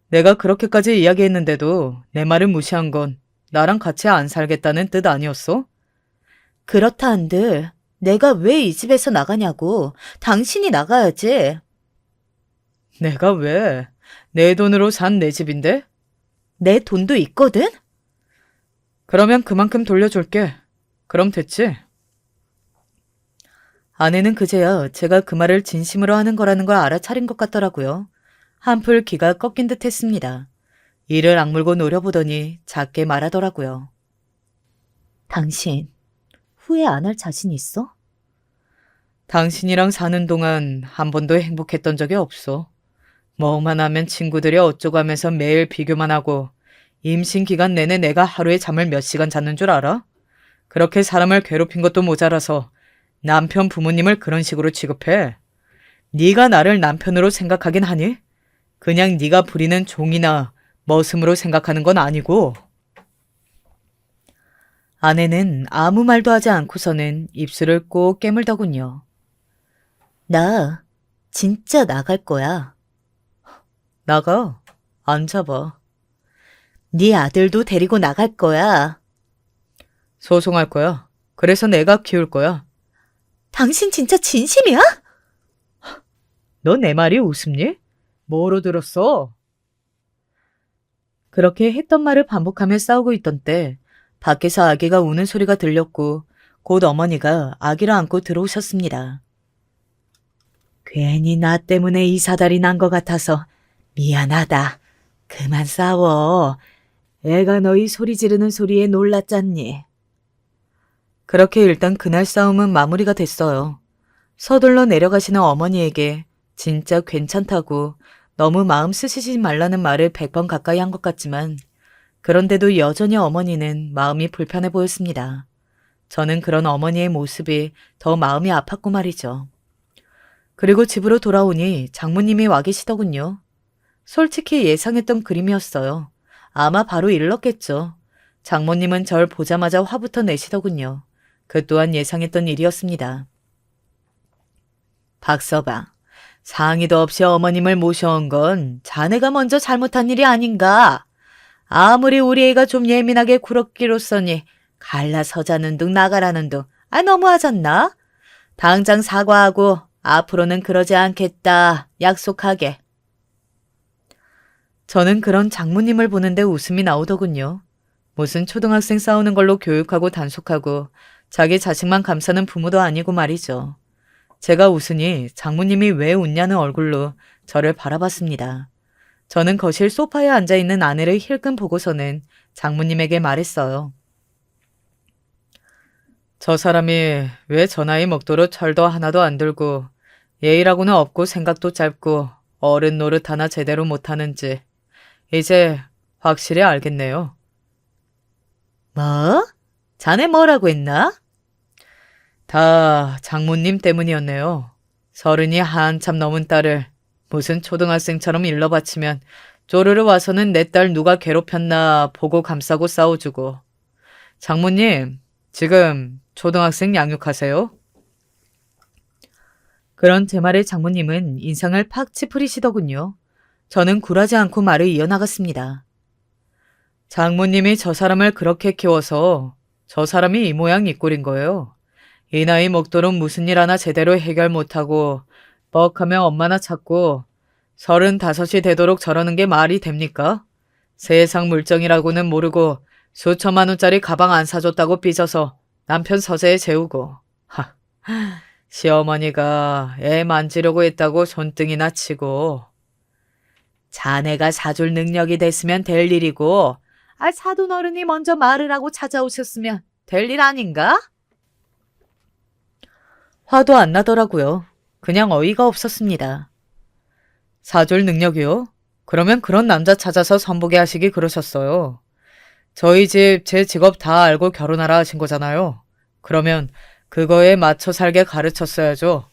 내가 그렇게까지 이야기했는데도 내 말을 무시한 건 나랑 같이 안 살겠다는 뜻 아니었어? 그렇다 한들 내가 왜 이 집에서 나가냐고. 당신이 나가야지. 내가 왜? 내 돈으로 산 내 집인데? 내 돈도 있거든? 그러면 그만큼 돌려줄게. 그럼 됐지? 아내는 그제야 제가 그 말을 진심으로 하는 거라는 걸 알아차린 것 같더라고요. 한풀 기가 꺾인 듯 했습니다. 이를 악물고 노려보더니 작게 말하더라고요. 당신 후회 안 할 자신 있어? 당신이랑 사는 동안 한 번도 행복했던 적이 없어. 뭐만 하면 친구들이 어쩌고 하면서 매일 비교만 하고 임신 기간 내내 내가 하루에 잠을 몇 시간 잤는 줄 알아? 그렇게 사람을 괴롭힌 것도 모자라서 남편 부모님을 그런 식으로 취급해. 네가 나를 남편으로 생각하긴 하니? 그냥 네가 부리는 종이나 머슴으로 생각하는 건 아니고. 아내는 아무 말도 하지 않고서는 입술을 꼭 깨물더군요. 나 진짜 나갈 거야. 나가. 안 잡아. 네 아들도 데리고 나갈 거야. 소송할 거야. 그래서 내가 키울 거야. 당신 진짜 진심이야? 너 내 말이 웃음니? 뭐로 들었어? 그렇게 했던 말을 반복하며 싸우고 있던 때 밖에서 아기가 우는 소리가 들렸고 곧 어머니가 아기를 안고 들어오셨습니다. 괜히 나 때문에 이 사달이 난 것 같아서 미안하다. 그만 싸워. 애가 너희 소리 지르는 소리에 놀랐잖니. 그렇게 일단 그날 싸움은 마무리가 됐어요. 서둘러 내려가시는 어머니에게 진짜 괜찮다고 너무 마음 쓰시지 말라는 말을 100번 가까이 한 것 같지만 그런데도 여전히 어머니는 마음이 불편해 보였습니다. 저는 그런 어머니의 모습이 더 마음이 아팠고 말이죠. 그리고 집으로 돌아오니 장모님이 와 계시더군요. 솔직히 예상했던 그림이었어요. 아마 바로 일렀겠죠. 장모님은 절 보자마자 화부터 내시더군요. 그 또한 예상했던 일이었습니다. 박서방, 상의도 없이 어머님을 모셔온 건 자네가 먼저 잘못한 일이 아닌가? 아무리 우리 애가 좀 예민하게 굴었기로써니 갈라서자는 둥 나가라는 둥, 너무하잖나? 당장 사과하고 앞으로는 그러지 않겠다 약속하게. 저는 그런 장모님을 보는데 웃음이 나오더군요. 무슨 초등학생 싸우는 걸로 교육하고 단속하고 자기 자식만 감싸는 부모도 아니고 말이죠. 제가 웃으니 장모님이 왜 웃냐는 얼굴로 저를 바라봤습니다. 저는 거실 소파에 앉아있는 아내를 힐끔 보고서는 장모님에게 말했어요. 저 사람이 왜 저 나이 먹도록 철도 하나도 안 들고 예의라고는 없고 생각도 짧고 어른 노릇 하나 제대로 못하는지 이제 확실히 알겠네요. 뭐? 자네 뭐라고 했나? 다 장모님 때문이었네요. 30이 한참 넘은 딸을 무슨 초등학생처럼 일러바치면 쪼르르 와서는 내 딸 누가 괴롭혔나 보고 감싸고 싸워주고. 장모님, 지금 초등학생 양육하세요? 그런 제 말에 장모님은 인상을 팍 찌푸리시더군요. 저는 굴하지 않고 말을 이어나갔습니다. 장모님이 저 사람을 그렇게 키워서 저 사람이 이 모양 이 꼴인 거예요. 이 나이 먹도록 무슨 일 하나 제대로 해결 못하고 뻑하면 엄마나 찾고 35이 되도록 저러는 게 말이 됩니까? 세상 물정이라고는 모르고 수천만 원짜리 가방 안 사줬다고 삐져서 남편 서재에 재우고. 시어머니가 애 만지려고 했다고 손등이나 치고. 자네가 사줄 능력이 됐으면 될 일이고 사돈 어른이 먼저 말을 하고 찾아오셨으면 될 일 아닌가? 화도 안 나더라고요. 그냥 어이가 없었습니다. 사줄 능력이요? 그러면 그런 남자 찾아서 선보게 하시기 그러셨어요. 저희 집 제 직업 다 알고 결혼하라 하신 거잖아요. 그러면 그거에 맞춰 살게 가르쳤어야죠.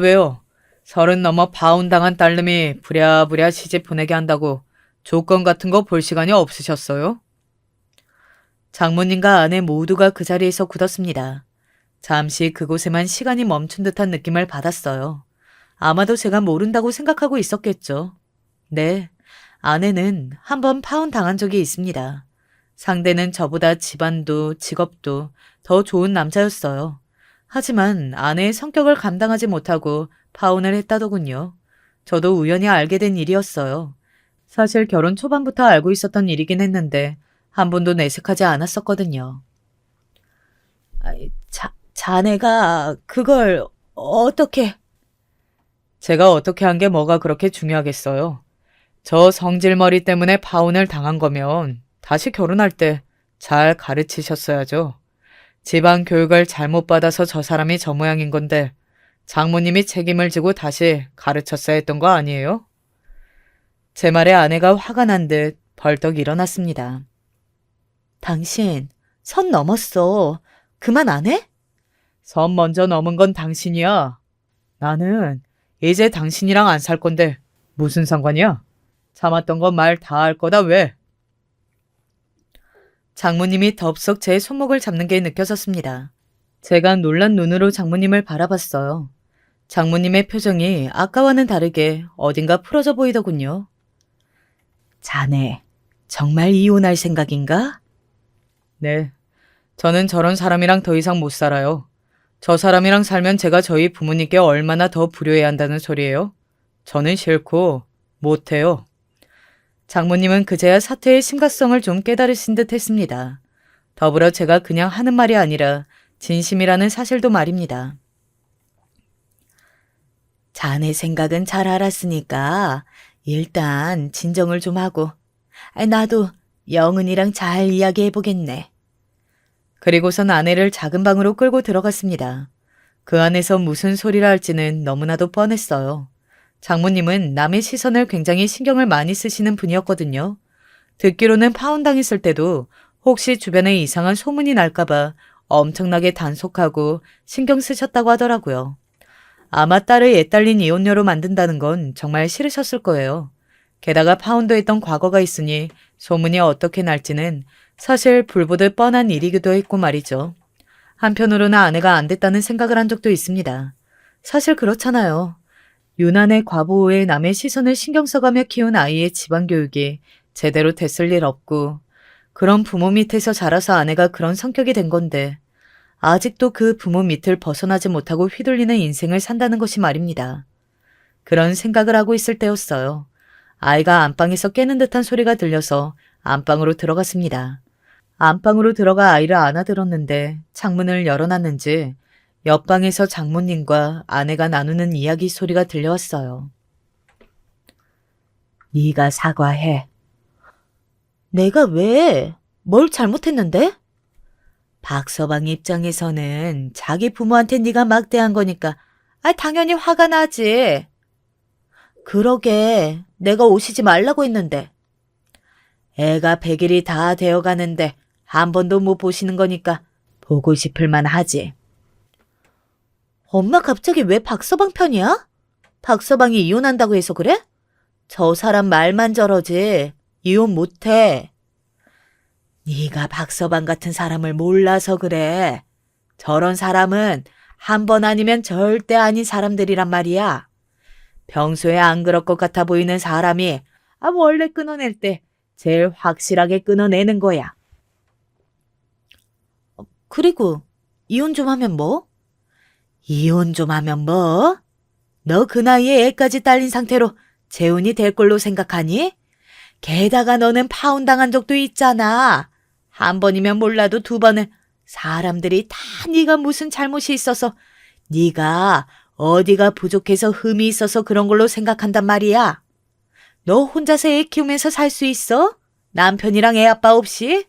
왜요? 30 넘어 파혼당한 딸놈이 부랴부랴 시집 보내게 한다고 조건 같은 거 볼 시간이 없으셨어요? 장모님과 아내 모두가 그 자리에서 굳었습니다. 잠시 그곳에만 시간이 멈춘 듯한 느낌을 받았어요. 아마도 제가 모른다고 생각하고 있었겠죠. 네, 아내는 한번 파혼당한 적이 있습니다. 상대는 저보다 집안도 직업도 더 좋은 남자였어요. 하지만 아내의 성격을 감당하지 못하고 파혼을 했다더군요. 저도 우연히 알게 된 일이었어요. 사실 결혼 초반부터 알고 있었던 일이긴 했는데 한 번도 내색하지 않았었거든요. 자네가 그걸 어떻게... 제가 어떻게 한 게 뭐가 그렇게 중요하겠어요. 저 성질머리 때문에 파혼을 당한 거면 다시 결혼할 때 잘 가르치셨어야죠. 집안 교육을 잘못 받아서 저 사람이 저 모양인 건데 장모님이 책임을 지고 다시 가르쳤어야 했던 거 아니에요? 제 말에 아내가 화가 난 듯 벌떡 일어났습니다. 당신 선 넘었어. 그만 안 해? 선 먼저 넘은 건 당신이야. 나는 이제 당신이랑 안 살 건데 무슨 상관이야? 참았던 건 말 다 할 거다 왜? 장모님이 덥석 제 손목을 잡는 게 느껴졌습니다. 제가 놀란 눈으로 장모님을 바라봤어요. 장모님의 표정이 아까와는 다르게 어딘가 풀어져 보이더군요. 자네, 정말 이혼할 생각인가? 네, 저는 저런 사람이랑 더 이상 못 살아요. 저 사람이랑 살면 제가 저희 부모님께 얼마나 더 불효해야 한다는 소리예요? 저는 싫고 못해요. 장모님은 그제야 사태의 심각성을 좀 깨달으신 듯 했습니다. 더불어 제가 그냥 하는 말이 아니라 진심이라는 사실도 말입니다. 자네 생각은 잘 알았으니까 일단 진정을 좀 하고 나도 영은이랑 잘 이야기해보겠네. 그리고선 아내를 작은 방으로 끌고 들어갔습니다. 그 안에서 무슨 소리를 할지는 너무나도 뻔했어요. 장모님은 남의 시선을 굉장히 신경을 많이 쓰시는 분이었거든요. 듣기로는 파혼당했을 때도 혹시 주변에 이상한 소문이 날까봐 엄청나게 단속하고 신경 쓰셨다고 하더라고요. 아마 딸을 애딸린 이혼녀로 만든다는 건 정말 싫으셨을 거예요. 게다가 파혼도 했던 과거가 있으니 소문이 어떻게 날지는 사실 불보듯 뻔한 일이기도 했고 말이죠. 한편으로는 아내가 안 됐다는 생각을 한 적도 있습니다. 사실 그렇잖아요. 유난의 과보호에 남의 시선을 신경 써가며 키운 아이의 집안 교육이 제대로 됐을 일 없고 그런 부모 밑에서 자라서 아내가 그런 성격이 된 건데 아직도 그 부모 밑을 벗어나지 못하고 휘둘리는 인생을 산다는 것이 말입니다. 그런 생각을 하고 있을 때였어요. 아이가 안방에서 깨는 듯한 소리가 들려서 안방으로 들어갔습니다. 안방으로 들어가 아이를 안아들었는데 창문을 열어놨는지 옆방에서 장모님과 아내가 나누는 이야기 소리가 들려왔어요. 네가 사과해. 내가 왜? 뭘 잘못했는데? 박서방 입장에서는 자기 부모한테 네가 막대한 거니까 당연히 화가 나지. 그러게 내가 오시지 말라고 했는데. 애가 100일이 다 되어가는데 한 번도 못 보시는 거니까 보고 싶을만 하지. 엄마 갑자기 왜 박서방 편이야? 박서방이 이혼한다고 해서 그래? 저 사람 말만 저러지 이혼 못해. 네가 박서방 같은 사람을 몰라서 그래. 저런 사람은 한 번 아니면 절대 아닌 사람들이란 말이야. 평소에 안 그럴 것 같아 보이는 사람이 원래 끊어낼 때 제일 확실하게 끊어내는 거야. 그리고 이혼 좀 하면 뭐? 이혼 좀 하면 뭐? 너 그 나이에 애까지 딸린 상태로 재혼이 될 걸로 생각하니? 게다가 너는 파혼당한 적도 있잖아. 한 번이면 몰라도 두 번은 사람들이 다 네가 무슨 잘못이 있어서 네가 어디가 부족해서 흠이 있어서 그런 걸로 생각한단 말이야. 너 혼자서 애 키우면서 살 수 있어? 남편이랑 애 아빠 없이?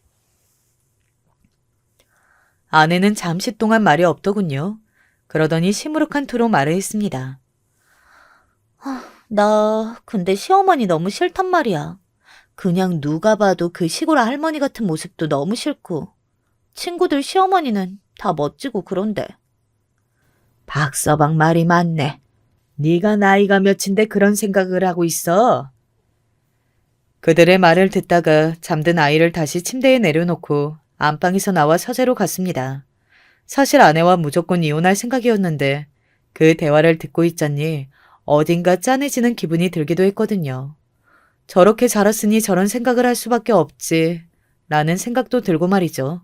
아내는 잠시 동안 말이 없더군요. 그러더니 시무룩한 투로 말을 했습니다. 나 근데 시어머니 너무 싫단 말이야. 그냥 누가 봐도 그 시골 할머니 같은 모습도 너무 싫고 친구들 시어머니는 다 멋지고 그런데. 박서방 말이 맞네. 네가 나이가 몇인데 그런 생각을 하고 있어? 그들의 말을 듣다가 잠든 아이를 다시 침대에 내려놓고 안방에서 나와 서재로 갔습니다. 사실 아내와 무조건 이혼할 생각이었는데 그 대화를 듣고 있자니 어딘가 짠해지는 기분이 들기도 했거든요. 저렇게 자랐으니 저런 생각을 할 수밖에 없지 라는 생각도 들고 말이죠.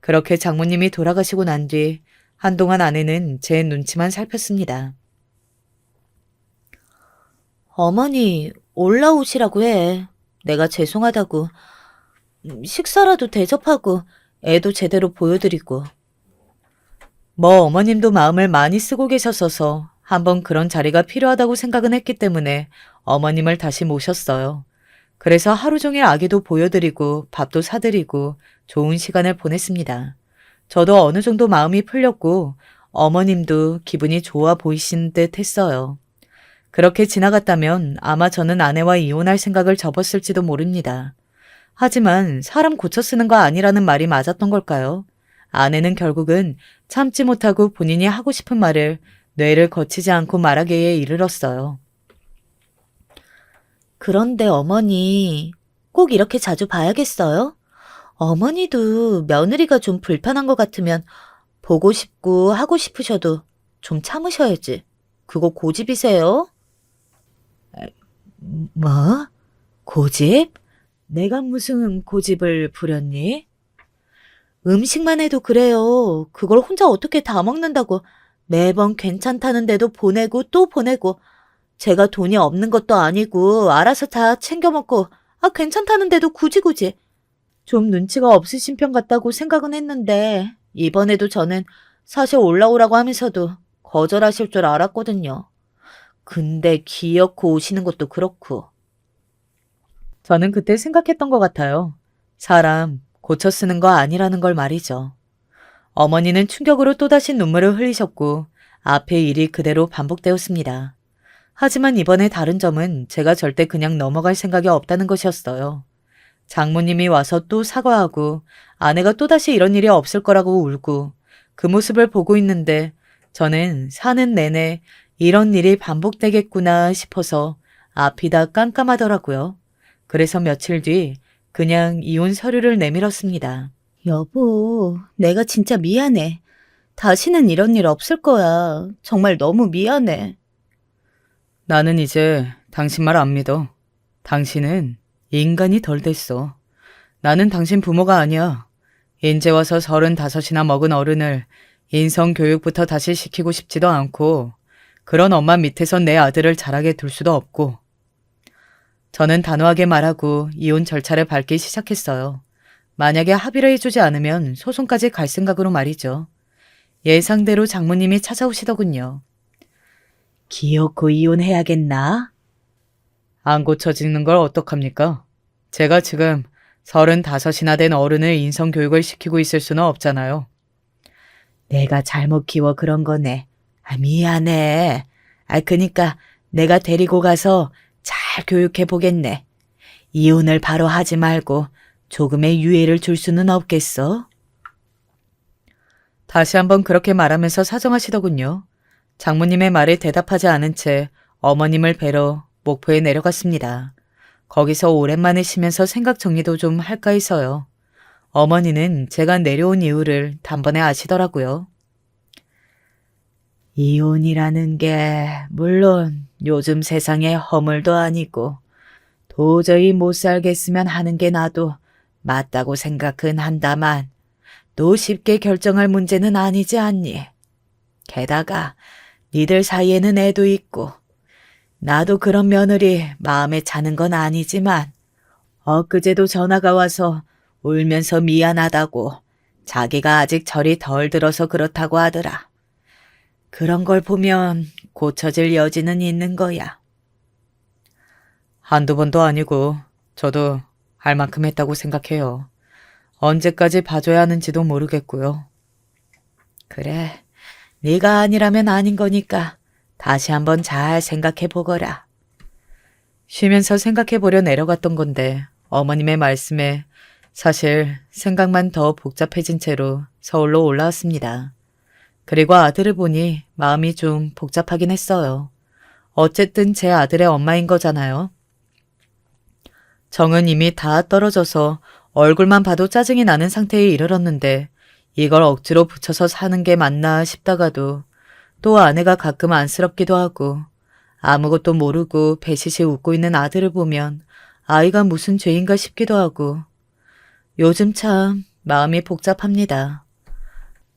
그렇게 장모님이 돌아가시고 난 뒤 한동안 아내는 제 눈치만 살폈습니다. 어머니 올라오시라고 해. 내가 죄송하다고. 식사라도 대접하고 애도 제대로 보여드리고. 뭐 어머님도 마음을 많이 쓰고 계셨어서 한번 그런 자리가 필요하다고 생각은 했기 때문에 어머님을 다시 모셨어요. 그래서 하루 종일 아기도 보여드리고 밥도 사드리고 좋은 시간을 보냈습니다. 저도 어느 정도 마음이 풀렸고 어머님도 기분이 좋아 보이신 듯 했어요. 그렇게 지나갔다면 아마 저는 아내와 이혼할 생각을 접었을지도 모릅니다. 하지만 사람 고쳐 쓰는 거 아니라는 말이 맞았던 걸까요? 아내는 결국은 참지 못하고 본인이 하고 싶은 말을 뇌를 거치지 않고 말하기에 이르렀어요. 그런데 어머니 꼭 이렇게 자주 봐야겠어요? 어머니도 며느리가 좀 불편한 것 같으면 보고 싶고 하고 싶으셔도 좀 참으셔야지. 그거 고집이세요? 뭐? 고집? 내가 무슨 고집을 부렸니? 음식만 해도 그래요. 그걸 혼자 어떻게 다 먹는다고 매번 괜찮다는데도 보내고 또 보내고 제가 돈이 없는 것도 아니고 알아서 다 챙겨 먹고 괜찮다는데도 굳이 좀 눈치가 없으신 편 같다고 생각은 했는데 이번에도 저는 사실 올라오라고 하면서도 거절하실 줄 알았거든요. 근데 기어코 오시는 것도 그렇고 저는 그때 생각했던 것 같아요. 사람 고쳐 쓰는 거 아니라는 걸 말이죠. 어머니는 충격으로 또다시 눈물을 흘리셨고 앞의 일이 그대로 반복되었습니다. 하지만 이번에 다른 점은 제가 절대 그냥 넘어갈 생각이 없다는 것이었어요. 장모님이 와서 또 사과하고 아내가 또다시 이런 일이 없을 거라고 울고 그 모습을 보고 있는데 저는 사는 내내 이런 일이 반복되겠구나 싶어서 앞이 다 깜깜하더라고요. 그래서 며칠 뒤 그냥 이혼 서류를 내밀었습니다. 여보, 내가 진짜 미안해. 다시는 이런 일 없을 거야. 정말 너무 미안해. 나는 이제 당신 말 안 믿어. 당신은 인간이 덜 됐어. 나는 당신 부모가 아니야. 인제 와서 35이나 먹은 어른을 인성교육부터 다시 시키고 싶지도 않고 그런 엄마 밑에서 내 아들을 자라게 둘 수도 없고. 저는 단호하게 말하고 이혼 절차를 밟기 시작했어요. 만약에 합의를 해주지 않으면 소송까지 갈 생각으로 말이죠. 예상대로 장모님이 찾아오시더군요. 기어코 이혼해야겠나? 안 고쳐지는 걸 어떡합니까? 제가 지금 35이나 된 어른을 인성교육을 시키고 있을 수는 없잖아요. 내가 잘못 키워 그런 거네. 미안해. 그니까 내가 데리고 가서 잘 교육해 보겠네. 이혼을 바로 하지 말고 조금의 유예를 줄 수는 없겠어? 다시 한번 그렇게 말하면서 사정하시더군요. 장모님의 말에 대답하지 않은 채 어머님을 뵈러 목포에 내려갔습니다. 거기서 오랜만에 쉬면서 생각 정리도 좀 할까 해서요. 어머니는 제가 내려온 이유를 단번에 아시더라고요. 이혼이라는 게 물론 요즘 세상의 허물도 아니고 도저히 못 살겠으면 하는 게 나도 맞다고 생각은 한다만 또 쉽게 결정할 문제는 아니지 않니? 게다가 니들 사이에는 애도 있고 나도 그런 며느리 마음에 차는 건 아니지만 엊그제도 전화가 와서 울면서 미안하다고 자기가 아직 철이 덜 들어서 그렇다고 하더라. 그런 걸 보면 고쳐질 여지는 있는 거야. 한두 번도 아니고 저도 할 만큼 했다고 생각해요. 언제까지 봐줘야 하는지도 모르겠고요. 그래, 네가 아니라면 아닌 거니까 다시 한번 잘 생각해 보거라. 쉬면서 생각해보려 내려갔던 건데 어머님의 말씀에 사실 생각만 더 복잡해진 채로 서울로 올라왔습니다. 그리고 아들을 보니 마음이 좀 복잡하긴 했어요. 어쨌든 제 아들의 엄마인 거잖아요. 정은 이미 다 떨어져서 얼굴만 봐도 짜증이 나는 상태에 이르렀는데 이걸 억지로 붙여서 사는 게 맞나 싶다가도 또 아내가 가끔 안쓰럽기도 하고 아무것도 모르고 배시시 웃고 있는 아들을 보면 아이가 무슨 죄인가 싶기도 하고 요즘 참 마음이 복잡합니다.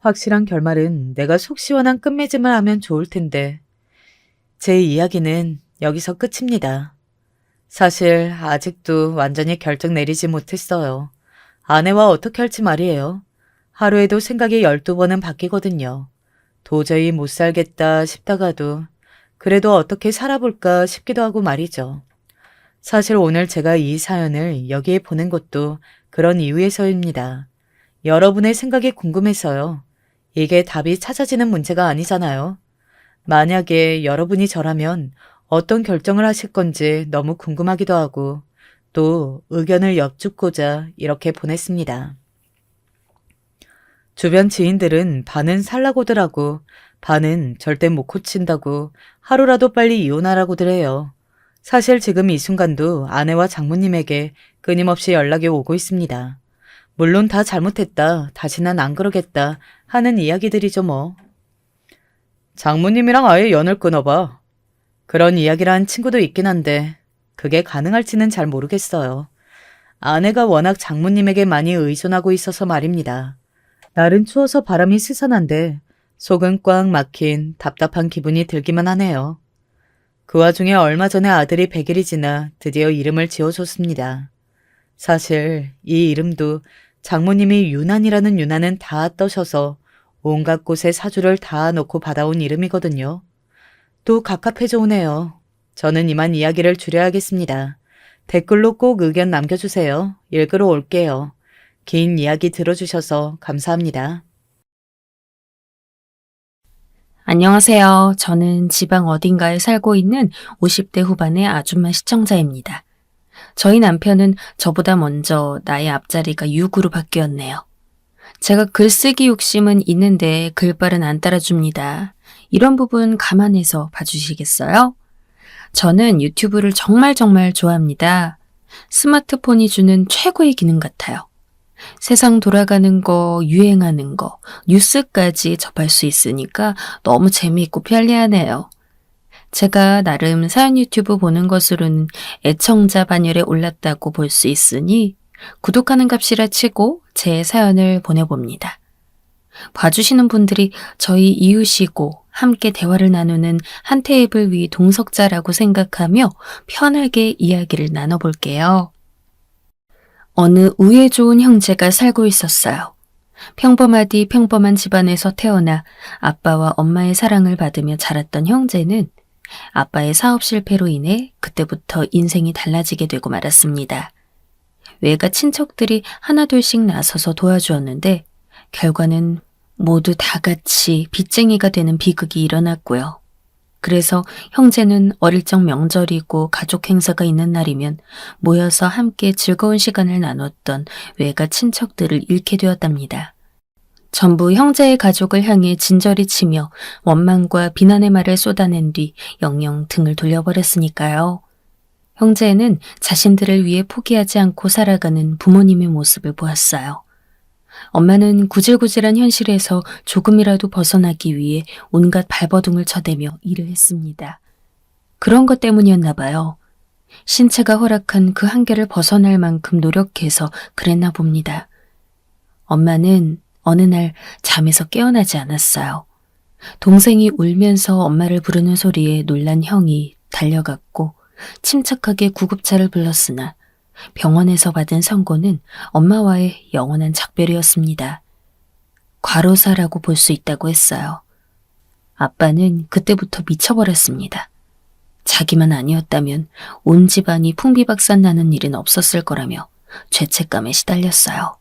확실한 결말은 내가 속 시원한 끝맺음을 하면 좋을 텐데 제 이야기는 여기서 끝입니다. 사실 아직도 완전히 결정 내리지 못했어요. 아내와 어떻게 할지 말이에요. 하루에도 생각이 12번은 바뀌거든요. 도저히 못 살겠다 싶다가도 그래도 어떻게 살아볼까 싶기도 하고 말이죠. 사실 오늘 제가 이 사연을 여기에 보낸 것도 그런 이유에서입니다. 여러분의 생각이 궁금해서요. 이게 답이 찾아지는 문제가 아니잖아요. 만약에 여러분이 저라면 어떤 결정을 하실 건지 너무 궁금하기도 하고 또 의견을 여쭙고자 이렇게 보냈습니다. 주변 지인들은 반은 살라고들 하고 반은 절대 못 고친다고 하루라도 빨리 이혼하라고들 해요. 사실 지금 이 순간도 아내와 장모님에게 끊임없이 연락이 오고 있습니다. 물론 다 잘못했다, 다시는 안 그러겠다 하는 이야기들이죠 뭐. 장모님이랑 아예 연을 끊어봐. 그런 이야기를 한 친구도 있긴 한데 그게 가능할지는 잘 모르겠어요. 아내가 워낙 장모님에게 많이 의존하고 있어서 말입니다. 날은 추워서 바람이 스산한데 속은 꽉 막힌 답답한 기분이 들기만 하네요. 그 와중에 얼마 전에 아들이 100일이 지나 드디어 이름을 지어줬습니다. 사실 이 이름도 장모님이 유난이라는 유난은 다 떠셔서 온갖 곳에 사주를 다 넣고 받아온 이름이거든요. 또 갑갑해져 오네요. 저는 이만 이야기를 줄여야겠습니다. 댓글로 꼭 의견 남겨주세요. 읽으러 올게요. 긴 이야기 들어주셔서 감사합니다. 안녕하세요. 저는 지방 어딘가에 살고 있는 50대 후반의 아줌마 시청자입니다. 저희 남편은 저보다 먼저 나의 앞자리가 6으로 바뀌었네요. 제가 글쓰기 욕심은 있는데 글발은 안 따라줍니다. 이런 부분 감안해서 봐주시겠어요? 저는 유튜브를 정말 좋아합니다. 스마트폰이 주는 최고의 기능 같아요. 세상 돌아가는 거, 유행하는 거, 뉴스까지 접할 수 있으니까 너무 재미있고 편리하네요. 제가 나름 사연 유튜브 보는 것으로는 애청자 반열에 올랐다고 볼 수 있으니 구독하는 값이라 치고 제 사연을 보내봅니다. 봐주시는 분들이 저희 이웃이고 함께 대화를 나누는 한 테이블 위 동석자라고 생각하며 편하게 이야기를 나눠볼게요. 어느 우애 좋은 형제가 살고 있었어요. 평범하디 평범한 집안에서 태어나 아빠와 엄마의 사랑을 받으며 자랐던 형제는 아빠의 사업 실패로 인해 그때부터 인생이 달라지게 되고 말았습니다. 외가 친척들이 하나둘씩 나서서 도와주었는데 결과는 모두 다 같이 빚쟁이가 되는 비극이 일어났고요. 그래서 형제는 어릴 적 명절이고 가족 행사가 있는 날이면 모여서 함께 즐거운 시간을 나눴던 외가 친척들을 잃게 되었답니다. 전부 형제의 가족을 향해 진저리 치며 원망과 비난의 말을 쏟아낸 뒤 영영 등을 돌려버렸으니까요. 형제는 자신들을 위해 포기하지 않고 살아가는 부모님의 모습을 보았어요. 엄마는 구질구질한 현실에서 조금이라도 벗어나기 위해 온갖 발버둥을 쳐대며 일을 했습니다. 그런 것 때문이었나 봐요. 신체가 허락한 그 한계를 벗어날 만큼 노력해서 그랬나 봅니다. 엄마는 어느 날 잠에서 깨어나지 않았어요. 동생이 울면서 엄마를 부르는 소리에 놀란 형이 달려갔고 침착하게 구급차를 불렀으나 병원에서 받은 선고는 엄마와의 영원한 작별이었습니다. 과로사라고 볼 수 있다고 했어요. 아빠는 그때부터 미쳐버렸습니다. 자기만 아니었다면 온 집안이 풍비박산 나는 일은 없었을 거라며 죄책감에 시달렸어요.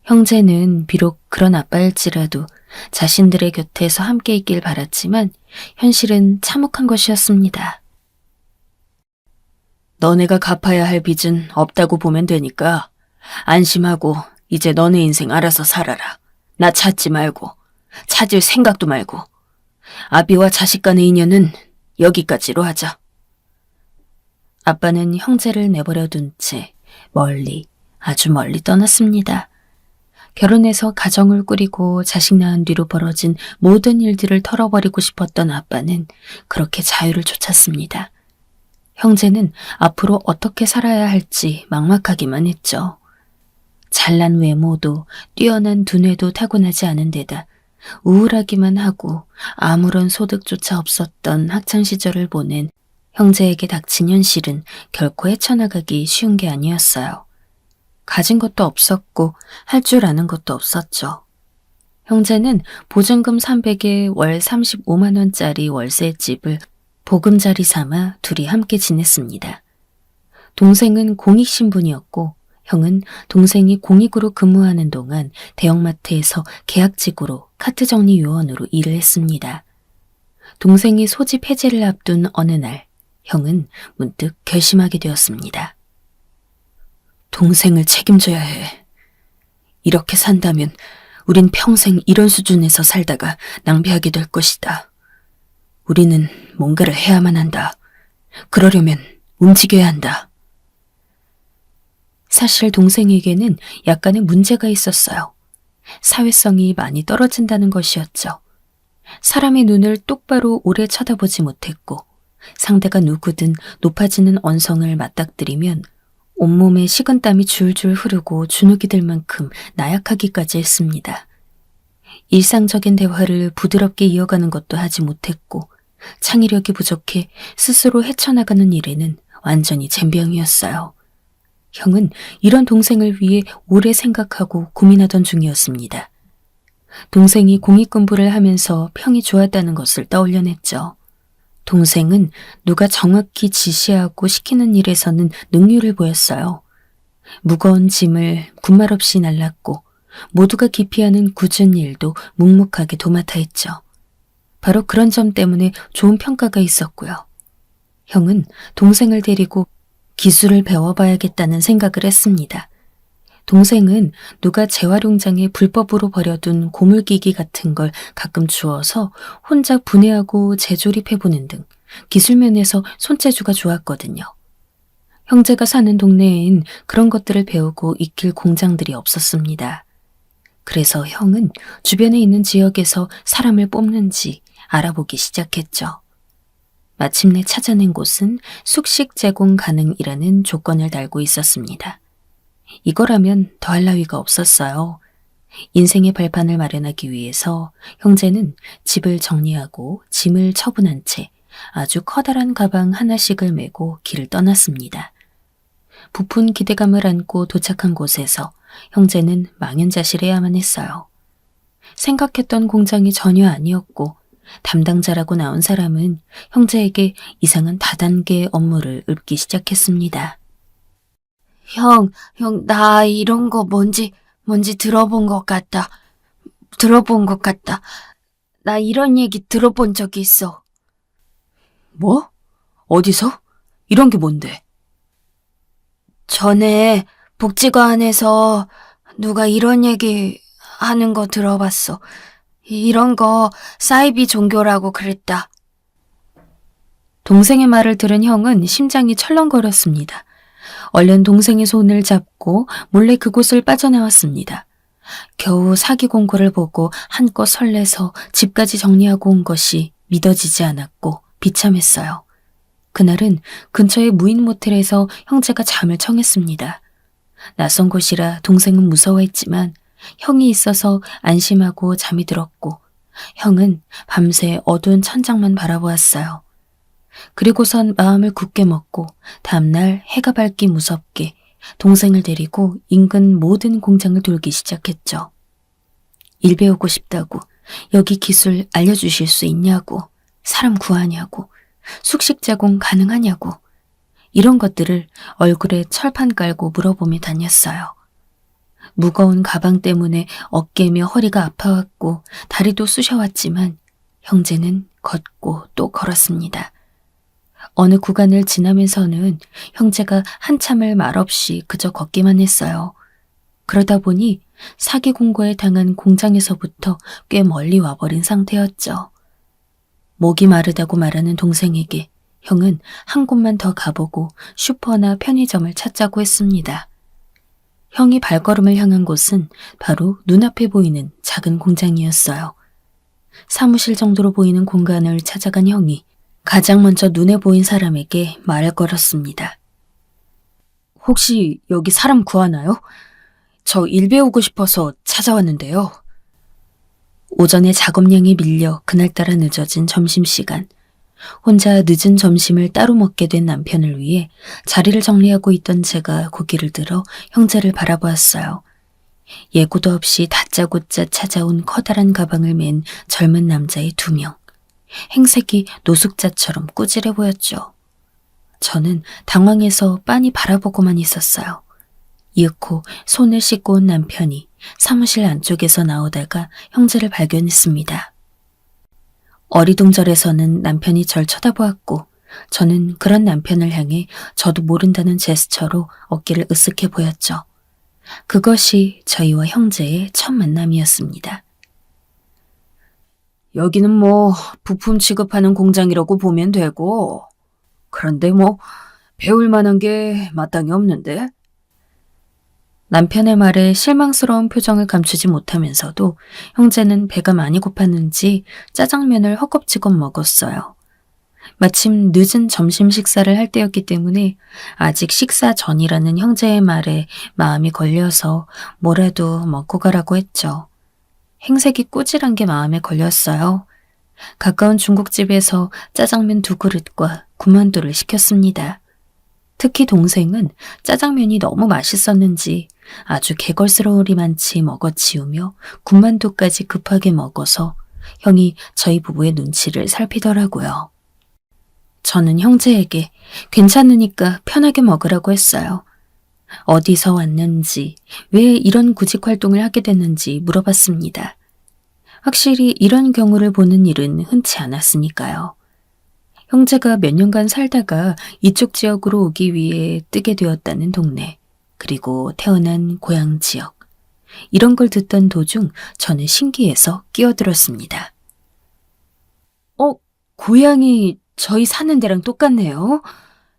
형제는 비록 그런 아빠일지라도 자신들의 곁에서 함께 있길 바랐지만 현실은 참혹한 것이었습니다. 너네가 갚아야 할 빚은 없다고 보면 되니까 안심하고 이제 너네 인생 알아서 살아라. 나 찾지 말고 찾을 생각도 말고 아비와 자식 간의 인연은 여기까지로 하자. 아빠는 형제를 내버려 둔 채 멀리 아주 멀리 떠났습니다. 결혼해서 가정을 꾸리고 자식 낳은 뒤로 벌어진 모든 일들을 털어버리고 싶었던 아빠는 그렇게 자유를 쫓았습니다. 형제는 앞으로 어떻게 살아야 할지 막막하기만 했죠. 잘난 외모도 뛰어난 두뇌도 타고나지 않은 데다 우울하기만 하고 아무런 소득조차 없었던 학창시절을 보낸 형제에게 닥친 현실은 결코 헤쳐나가기 쉬운 게 아니었어요. 가진 것도 없었고 할 줄 아는 것도 없었죠. 형제는 보증금 300에 월 35만 원짜리 월세집을 보금자리 삼아 둘이 함께 지냈습니다. 동생은 공익신분이었고 형은 동생이 공익으로 근무하는 동안 대형마트에서 계약직으로 카트 정리 요원으로 일을 했습니다. 동생이 소집 해제를 앞둔 어느 날 형은 문득 결심하게 되었습니다. 동생을 책임져야 해. 이렇게 산다면 우린 평생 이런 수준에서 살다가 낭비하게 될 것이다. 우리는 뭔가를 해야만 한다. 그러려면 움직여야 한다. 사실 동생에게는 약간의 문제가 있었어요. 사회성이 많이 떨어진다는 것이었죠. 사람의 눈을 똑바로 오래 쳐다보지 못했고 상대가 누구든 높아지는 언성을 맞닥뜨리면 온몸에 식은땀이 줄줄 흐르고 주눅이 들 만큼 나약하기까지 했습니다. 일상적인 대화를 부드럽게 이어가는 것도 하지 못했고 창의력이 부족해 스스로 헤쳐나가는 일에는 완전히 젬병이었어요. 형은 이런 동생을 위해 오래 생각하고 고민하던 중이었습니다. 동생이 공익 공부를 하면서 평이 좋았다는 것을 떠올려냈죠. 동생은 누가 정확히 지시하고 시키는 일에서는 능률을 보였어요. 무거운 짐을 군말 없이 날랐고 모두가 기피하는 굳은 일도 묵묵하게 도맡아 했죠. 바로 그런 점 때문에 좋은 평가가 있었고요. 형은 동생을 데리고 기술을 배워봐야겠다는 생각을 했습니다. 동생은 누가 재활용장에 불법으로 버려둔 고물기기 같은 걸 가끔 주워서 혼자 분해하고 재조립해보는 등 기술면에서 손재주가 좋았거든요. 형제가 사는 동네엔 그런 것들을 배우고 익힐 공장들이 없었습니다. 그래서 형은 주변에 있는 지역에서 사람을 뽑는지 알아보기 시작했죠. 마침내 찾아낸 곳은 숙식 제공 가능이라는 조건을 달고 있었습니다. 이거라면 더할 나위가 없었어요. 인생의 발판을 마련하기 위해서 형제는 집을 정리하고 짐을 처분한 채 아주 커다란 가방 하나씩을 메고 길을 떠났습니다. 부푼 기대감을 안고 도착한 곳에서 형제는 망연자실해야만 했어요. 생각했던 공장이 전혀 아니었고 담당자라고 나온 사람은 형제에게 이상한 다단계 업무를 읊기 시작했습니다. 형, 나 이런 거 뭔지 들어본 것 같다. 나 이런 얘기 들어본 적이 있어. 뭐? 어디서? 이런 게 뭔데? 전에 복지관에서 누가 이런 얘기 하는 거 들어봤어. 이런 거 사이비 종교라고 그랬다. 동생의 말을 들은 형은 심장이 철렁거렸습니다. 얼른 동생의 손을 잡고 몰래 그곳을 빠져나왔습니다. 겨우 사기 공고를 보고 한껏 설레서 집까지 정리하고 온 것이 믿어지지 않았고 비참했어요. 그날은 근처의 무인 모텔에서 형제가 잠을 청했습니다. 낯선 곳이라 동생은 무서워했지만 형이 있어서 안심하고 잠이 들었고 형은 밤새 어두운 천장만 바라보았어요. 그리고선 마음을 굳게 먹고 다음날 해가 밝기 무섭게 동생을 데리고 인근 모든 공장을 돌기 시작했죠. 일 배우고 싶다고, 여기 기술 알려주실 수 있냐고, 사람 구하냐고, 숙식 제공 가능하냐고, 이런 것들을 얼굴에 철판 깔고 물어보며 다녔어요. 무거운 가방 때문에 어깨며 허리가 아파왔고 다리도 쑤셔왔지만 형제는 걷고 또 걸었습니다. 어느 구간을 지나면서는 형제가 한참을 말없이 그저 걷기만 했어요. 그러다 보니 사기 공고에 당한 공장에서부터 꽤 멀리 와버린 상태였죠. 목이 마르다고 말하는 동생에게 형은 한 곳만 더 가보고 슈퍼나 편의점을 찾자고 했습니다. 형이 발걸음을 향한 곳은 바로 눈앞에 보이는 작은 공장이었어요. 사무실 정도로 보이는 공간을 찾아간 형이 가장 먼저 눈에 보인 사람에게 말을 걸었습니다. 혹시 여기 사람 구하나요? 저 일 배우고 싶어서 찾아왔는데요. 오전에 작업량이 밀려 그날따라 늦어진 점심시간. 혼자 늦은 점심을 따로 먹게 된 남편을 위해 자리를 정리하고 있던 제가 고개를 들어 형제를 바라보았어요. 예고도 없이 다짜고짜 찾아온 커다란 가방을 맨 젊은 남자의 2명. 행색이 노숙자처럼 꾸질해 보였죠. 저는 당황해서 빤히 바라보고만 있었어요. 이윽고 손을 씻고 온 남편이 사무실 안쪽에서 나오다가 형제를 발견했습니다. 어리둥절해서는 남편이 절 쳐다보았고 저는 그런 남편을 향해 저도 모른다는 제스처로 어깨를 으쓱해 보였죠. 그것이 저희와 형제의 첫 만남이었습니다. 여기는 부품 취급하는 공장이라고 보면 되고, 그런데 배울 만한 게 마땅히 없는데? 남편의 말에 실망스러운 표정을 감추지 못하면서도 형제는 배가 많이 고팠는지 짜장면을 허겁지겁 먹었어요. 마침 늦은 점심 식사를 할 때였기 때문에 아직 식사 전이라는 형제의 말에 마음이 걸려서 뭐라도 먹고 가라고 했죠. 행색이 꾸질한 게 마음에 걸렸어요. 가까운 중국집에서 짜장면 2그릇과 군만두를 시켰습니다. 특히 동생은 짜장면이 너무 맛있었는지 아주 개걸스러우리만치 먹어치우며 군만두까지 급하게 먹어서 형이 저희 부부의 눈치를 살피더라고요. 저는 형제에게 괜찮으니까 편하게 먹으라고 했어요. 어디서 왔는지, 왜 이런 구직 활동을 하게 됐는지 물어봤습니다. 확실히 이런 경우를 보는 일은 흔치 않았으니까요. 형제가 몇 년간 살다가 이쪽 지역으로 오기 위해 뜨게 되었다는 동네, 그리고 태어난 고향 지역. 이런 걸 듣던 도중 저는 신기해서 끼어들었습니다. 고향이 저희 사는 데랑 똑같네요.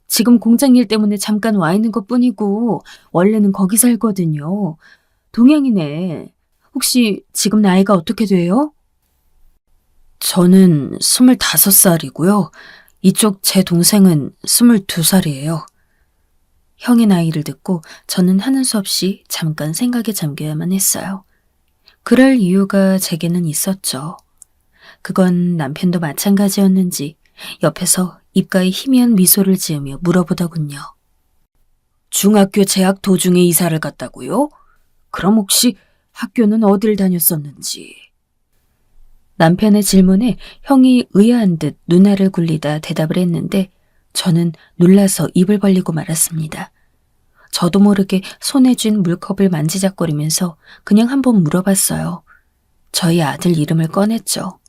지금 공장 일 때문에 잠깐 와 있는 것뿐이고 원래는 거기 살거든요. 동양이네. 혹시 지금 나이가 어떻게 돼요? 저는 25살이고요. 이쪽 제 동생은 22살이에요. 형의 나이를 듣고 저는 하는 수 없이 잠깐 생각에 잠겨야만 했어요. 그럴 이유가 제게는 있었죠. 그건 남편도 마찬가지였는지 옆에서 입가에 희미한 미소를 지으며 물어보더군요. 중학교 재학 도중에 이사를 갔다고요? 그럼 혹시 학교는 어딜 다녔었는지? 남편의 질문에 형이 의아한 듯 눈알을 굴리다 대답을 했는데 저는 놀라서 입을 벌리고 말았습니다. 저도 모르게 손에 쥔 물컵을 만지작거리면서 그냥 한번 물어봤어요. 저희 아들 이름을 꺼냈죠.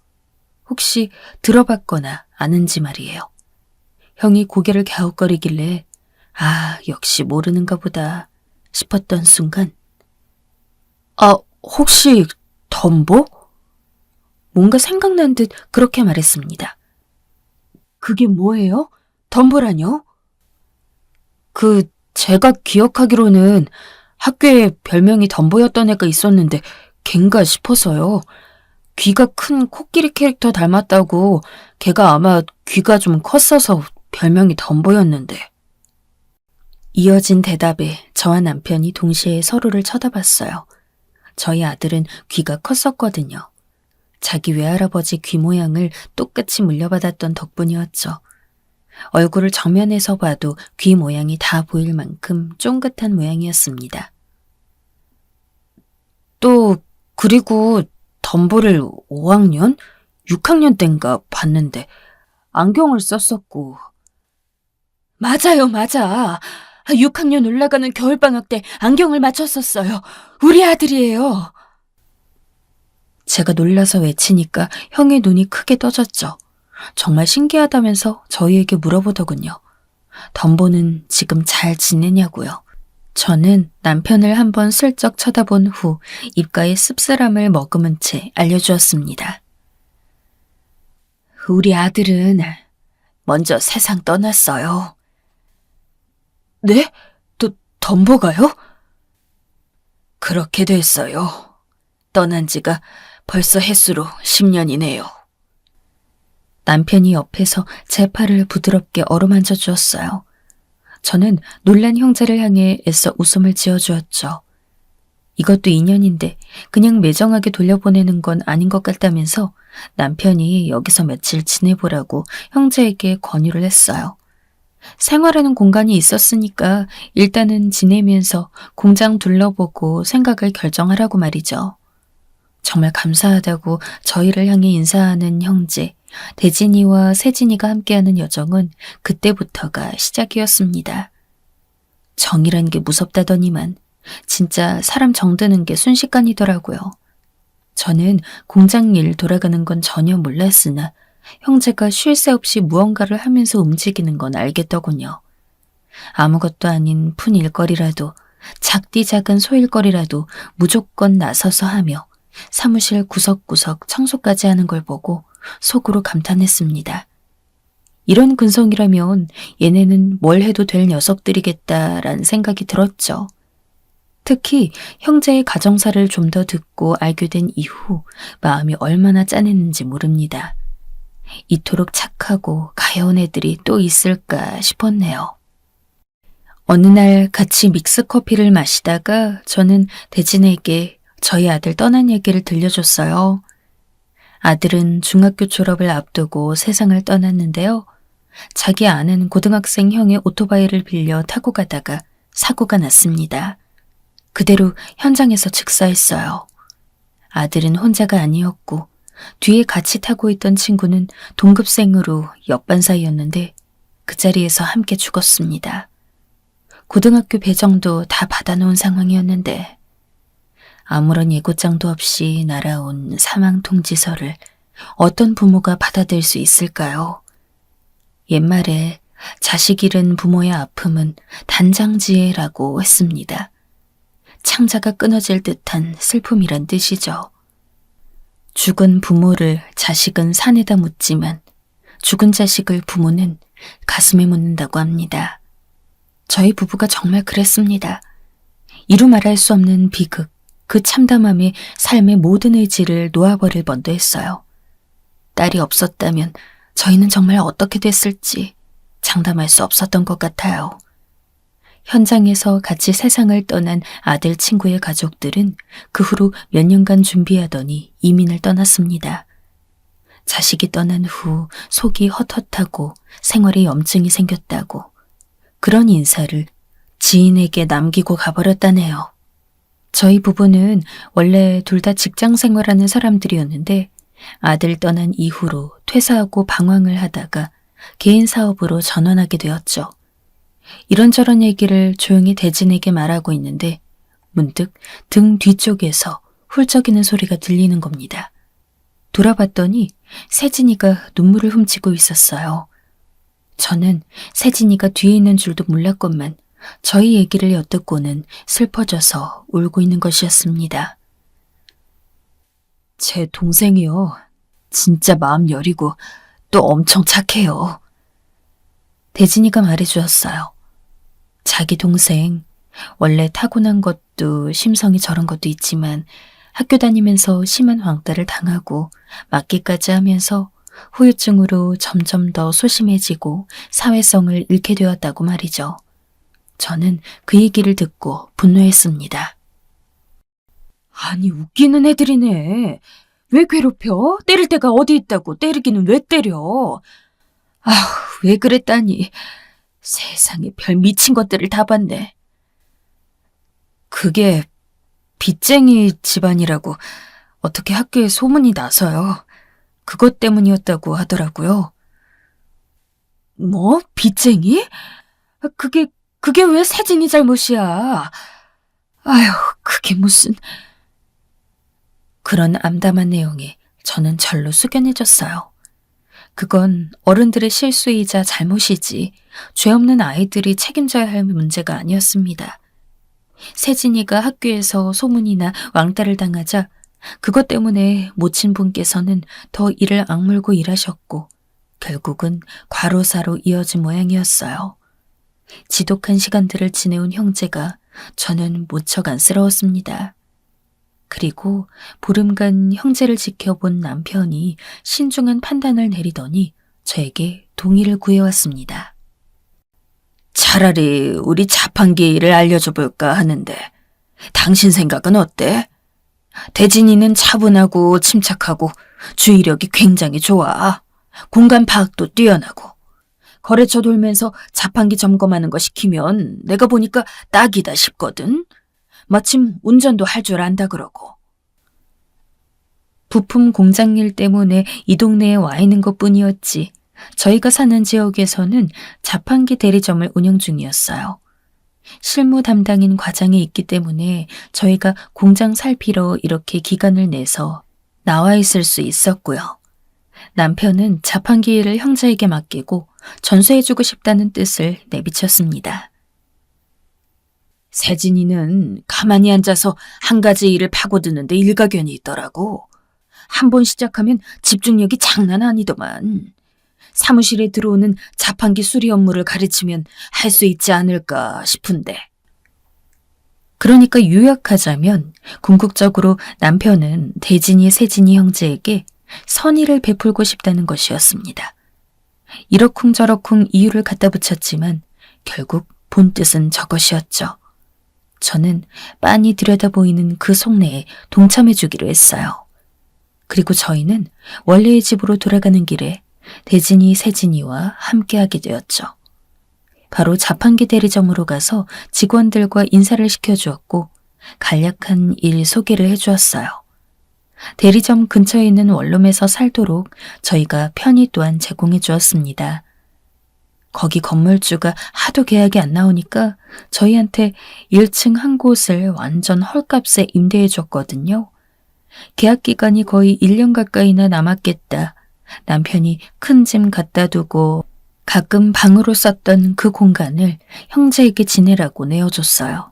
혹시 들어봤거나 아는지 말이에요. 형이 고개를 갸웃거리길래 역시 모르는가 보다 싶었던 순간 혹시 덤보? 뭔가 생각난 듯 그렇게 말했습니다. 그게 뭐예요? 덤보라뇨? 제가 기억하기로는 학교에 별명이 덤보였던 애가 있었는데 걘가 싶어서요. 귀가 큰 코끼리 캐릭터 닮았다고 걔가 아마 귀가 좀 컸어서 별명이 덤보였는데. 이어진 대답에 저와 남편이 동시에 서로를 쳐다봤어요. 저희 아들은 귀가 컸었거든요. 자기 외할아버지 귀 모양을 똑같이 물려받았던 덕분이었죠. 얼굴을 정면에서 봐도 귀 모양이 다 보일 만큼 쫑긋한 모양이었습니다. 그리고 덤보를 5학년? 6학년 땐가 봤는데 안경을 썼었고. 맞아요, 맞아. 6학년 올라가는 겨울방학 때 안경을 맞췄었어요. 우리 아들이에요. 제가 놀라서 외치니까 형의 눈이 크게 떠졌죠. 정말 신기하다면서 저희에게 물어보더군요. 덤보는 지금 잘 지내냐고요. 저는 남편을 한번 슬쩍 쳐다본 후 입가에 씁쓸함을 머금은 채 알려주었습니다. 우리 아들은 먼저 세상 떠났어요. 네? 덤보가요? 그렇게 됐어요. 떠난 지가 벌써 햇수로 10년이네요. 남편이 옆에서 제 팔을 부드럽게 어루만져 주었어요. 저는 놀란 형제를 향해 애써 웃음을 지어주었죠. 이것도 인연인데 그냥 매정하게 돌려보내는 건 아닌 것 같다면서 남편이 여기서 며칠 지내보라고 형제에게 권유를 했어요. 생활하는 공간이 있었으니까 일단은 지내면서 공장 둘러보고 생각을 결정하라고 말이죠. 정말 감사하다고 저희를 향해 인사하는 형제, 대진이와 세진이가 함께하는 여정은 그때부터가 시작이었습니다. 정이란 게 무섭다더니만 진짜 사람 정드는 게 순식간이더라고요. 저는 공장 일 돌아가는 건 전혀 몰랐으나 형제가 쉴 새 없이 무언가를 하면서 움직이는 건 알겠더군요. 아무것도 아닌 푼 일거리라도 작디 작은 소일거리라도 무조건 나서서 하며 사무실 구석구석 청소까지 하는 걸 보고 속으로 감탄했습니다. 이런 근성이라면 얘네는 뭘 해도 될 녀석들이겠다라는 생각이 들었죠. 특히 형제의 가정사를 좀 더 듣고 알게 된 이후 마음이 얼마나 짠했는지 모릅니다. 이토록 착하고 가여운 애들이 또 있을까 싶었네요. 어느 날 같이 믹스커피를 마시다가 저는 대진에게 저희 아들 떠난 얘기를 들려줬어요. 아들은 중학교 졸업을 앞두고 세상을 떠났는데요. 자기 아는 고등학생 형의 오토바이를 빌려 타고 가다가 사고가 났습니다. 그대로 현장에서 즉사했어요. 아들은 혼자가 아니었고 뒤에 같이 타고 있던 친구는 동급생으로 옆반 사이였는데 그 자리에서 함께 죽었습니다. 고등학교 배정도 다 받아놓은 상황이었는데 아무런 예고장도 없이 날아온 사망 통지서를 어떤 부모가 받아들일 수 있을까요? 옛말에 자식 잃은 부모의 아픔은 단장지혜라고 했습니다. 창자가 끊어질 듯한 슬픔이란 뜻이죠. 죽은 부모를 자식은 산에다 묻지만 죽은 자식을 부모는 가슴에 묻는다고 합니다. 저희 부부가 정말 그랬습니다. 이루 말할 수 없는 비극, 그 참담함에 삶의 모든 의지를 놓아버릴 뻔도 했어요. 딸이 없었다면 저희는 정말 어떻게 됐을지 장담할 수 없었던 것 같아요. 현장에서 같이 세상을 떠난 아들 친구의 가족들은 그 후로 몇 년간 준비하더니 이민을 떠났습니다. 자식이 떠난 후 속이 헛헛하고 생활에 염증이 생겼다고 그런 인사를 지인에게 남기고 가버렸다네요. 저희 부부는 원래 둘 다 직장 생활하는 사람들이었는데 아들 떠난 이후로 퇴사하고 방황을 하다가 개인 사업으로 전환하게 되었죠. 이런저런 얘기를 조용히 대진에게 말하고 있는데 문득 등 뒤쪽에서 훌쩍이는 소리가 들리는 겁니다. 돌아봤더니 세진이가 눈물을 훔치고 있었어요. 저는 세진이가 뒤에 있는 줄도 몰랐건만 저희 얘기를 엿듣고는 슬퍼져서 울고 있는 것이었습니다. 제 동생이요. 진짜 마음 여리고 또 엄청 착해요. 대진이가 말해주었어요. 자기 동생, 원래 타고난 것도 심성이 저런 것도 있지만 학교 다니면서 심한 왕따를 당하고 맞기까지 하면서 후유증으로 점점 더 소심해지고 사회성을 잃게 되었다고 말이죠. 저는 그 얘기를 듣고 분노했습니다. 아니, 웃기는 애들이네. 왜 괴롭혀? 때릴 데가 어디 있다고 때리기는 왜 때려? 아휴, 왜 그랬다니. 세상에 별 미친 것들을 다 봤네. 그게 빚쟁이 집안이라고 어떻게 학교에 소문이 나서요. 그것 때문이었다고 하더라고요. 뭐? 빚쟁이? 그게 왜 세진이 잘못이야? 아휴, 그게 무슨... 그런 암담한 내용에 저는 절로 숙연해졌어요. 그건 어른들의 실수이자 잘못이지 죄 없는 아이들이 책임져야 할 문제가 아니었습니다. 세진이가 학교에서 소문이나 왕따를 당하자 그것 때문에 모친 분께서는 더 이를 악물고 일하셨고 결국은 과로사로 이어진 모양이었어요. 지독한 시간들을 지내온 형제가 저는 무척 안쓰러웠습니다. 그리고 보름간 형제를 지켜본 남편이 신중한 판단을 내리더니 저에게 동의를 구해왔습니다. 차라리 우리 자판기 일을 알려줘 볼까 하는데 당신 생각은 어때? 대진이는 차분하고 침착하고 주의력이 굉장히 좋아. 공간 파악도 뛰어나고 거래처 돌면서 자판기 점검하는 거 시키면 내가 보니까 딱이다 싶거든. 마침 운전도 할 줄 안다 그러고. 부품 공장 일 때문에 이 동네에 와 있는 것뿐이었지 저희가 사는 지역에서는 자판기 대리점을 운영 중이었어요. 실무 담당인 과장이 있기 때문에 저희가 공장 살피러 이렇게 기간을 내서 나와 있을 수 있었고요. 남편은 자판기 일을 형제에게 맡기고 전수해주고 싶다는 뜻을 내비쳤습니다. 세진이는 가만히 앉아서 한 가지 일을 파고드는데 일가견이 있더라고. 한 번 시작하면 집중력이 장난 아니더만. 사무실에 들어오는 자판기 수리 업무를 가르치면 할 수 있지 않을까 싶은데. 그러니까 요약하자면 궁극적으로 남편은 대진이 세진이 형제에게 선의를 베풀고 싶다는 것이었습니다. 이러쿵저러쿵 이유를 갖다 붙였지만 결국 본뜻은 저것이었죠. 저는 빤히 들여다보이는 그 속내에 동참해주기로 했어요. 그리고 저희는 원래의 집으로 돌아가는 길에 대진이, 세진이와 함께하게 되었죠. 바로 자판기 대리점으로 가서 직원들과 인사를 시켜주었고 간략한 일 소개를 해주었어요. 대리점 근처에 있는 원룸에서 살도록 저희가 편의 또한 제공해 주었습니다. 거기 건물주가 하도 계약이 안 나오니까 저희한테 1층 한 곳을 완전 헐값에 임대해 줬거든요. 계약 기간이 거의 1년 가까이나 남았겠다. 남편이 큰 짐 갖다 두고 가끔 방으로 썼던 그 공간을 형제에게 지내라고 내어줬어요.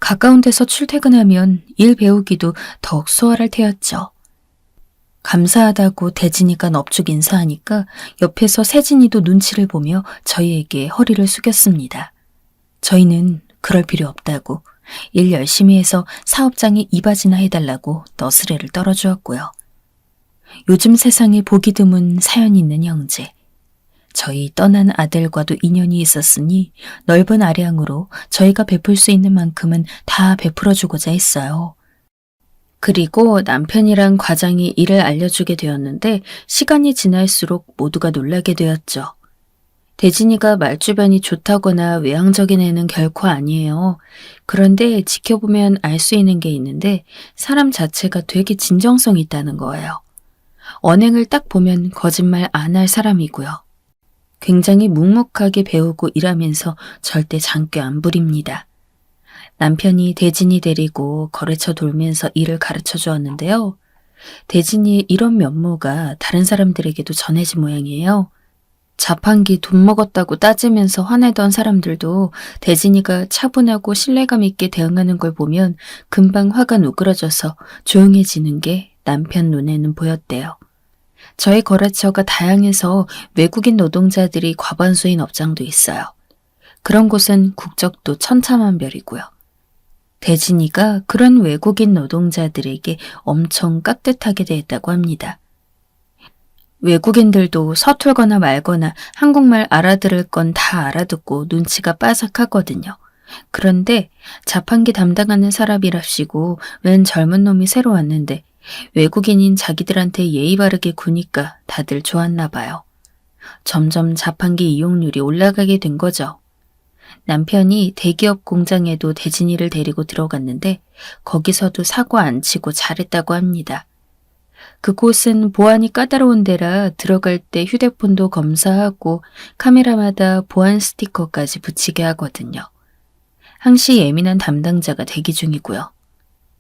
가까운 데서 출퇴근하면 일 배우기도 더욱 수월할 테였죠. 감사하다고 대진이가 넙죽 인사하니까 옆에서 세진이도 눈치를 보며 저희에게 허리를 숙였습니다. 저희는 그럴 필요 없다고 일 열심히 해서 사업장에 이바지나 해달라고 너스레를 떨어주었고요. 요즘 세상에 보기 드문 사연 있는 형제. 저희 떠난 아들과도 인연이 있었으니 넓은 아량으로 저희가 베풀 수 있는 만큼은 다 베풀어주고자 했어요. 그리고 남편이랑 과장이 일을 알려주게 되었는데 시간이 지날수록 모두가 놀라게 되었죠. 대진이가 말주변이 좋다거나 외향적인 애는 결코 아니에요. 그런데 지켜보면 알 수 있는 게 있는데 사람 자체가 되게 진정성이 있다는 거예요. 언행을 딱 보면 거짓말 안 할 사람이고요. 굉장히 묵묵하게 배우고 일하면서 절대 장교 안 부립니다. 남편이 대진이 데리고 거래처 돌면서 일을 가르쳐 주었는데요. 대진이의 이런 면모가 다른 사람들에게도 전해진 모양이에요. 자판기 돈 먹었다고 따지면서 화내던 사람들도 대진이가 차분하고 신뢰감 있게 대응하는 걸 보면 금방 화가 누그러져서 조용해지는 게 남편 눈에는 보였대요. 저희 거래처가 다양해서 외국인 노동자들이 과반수인 업장도 있어요. 그런 곳은 국적도 천차만별이고요. 대진이가 그런 외국인 노동자들에게 엄청 깍듯하게 대했다고 합니다. 외국인들도 서툴거나 말거나 한국말 알아들을 건 다 알아듣고 눈치가 빠삭하거든요. 그런데 자판기 담당하는 사람이랍시고 웬 젊은 놈이 새로 왔는데 외국인인 자기들한테 예의 바르게 구니까 다들 좋았나 봐요. 점점 자판기 이용률이 올라가게 된 거죠. 남편이 대기업 공장에도 대진이를 데리고 들어갔는데 거기서도 사고 안 치고 잘했다고 합니다. 그곳은 보안이 까다로운 데라 들어갈 때 휴대폰도 검사하고 카메라마다 보안 스티커까지 붙이게 하거든요. 항시 예민한 담당자가 대기 중이고요.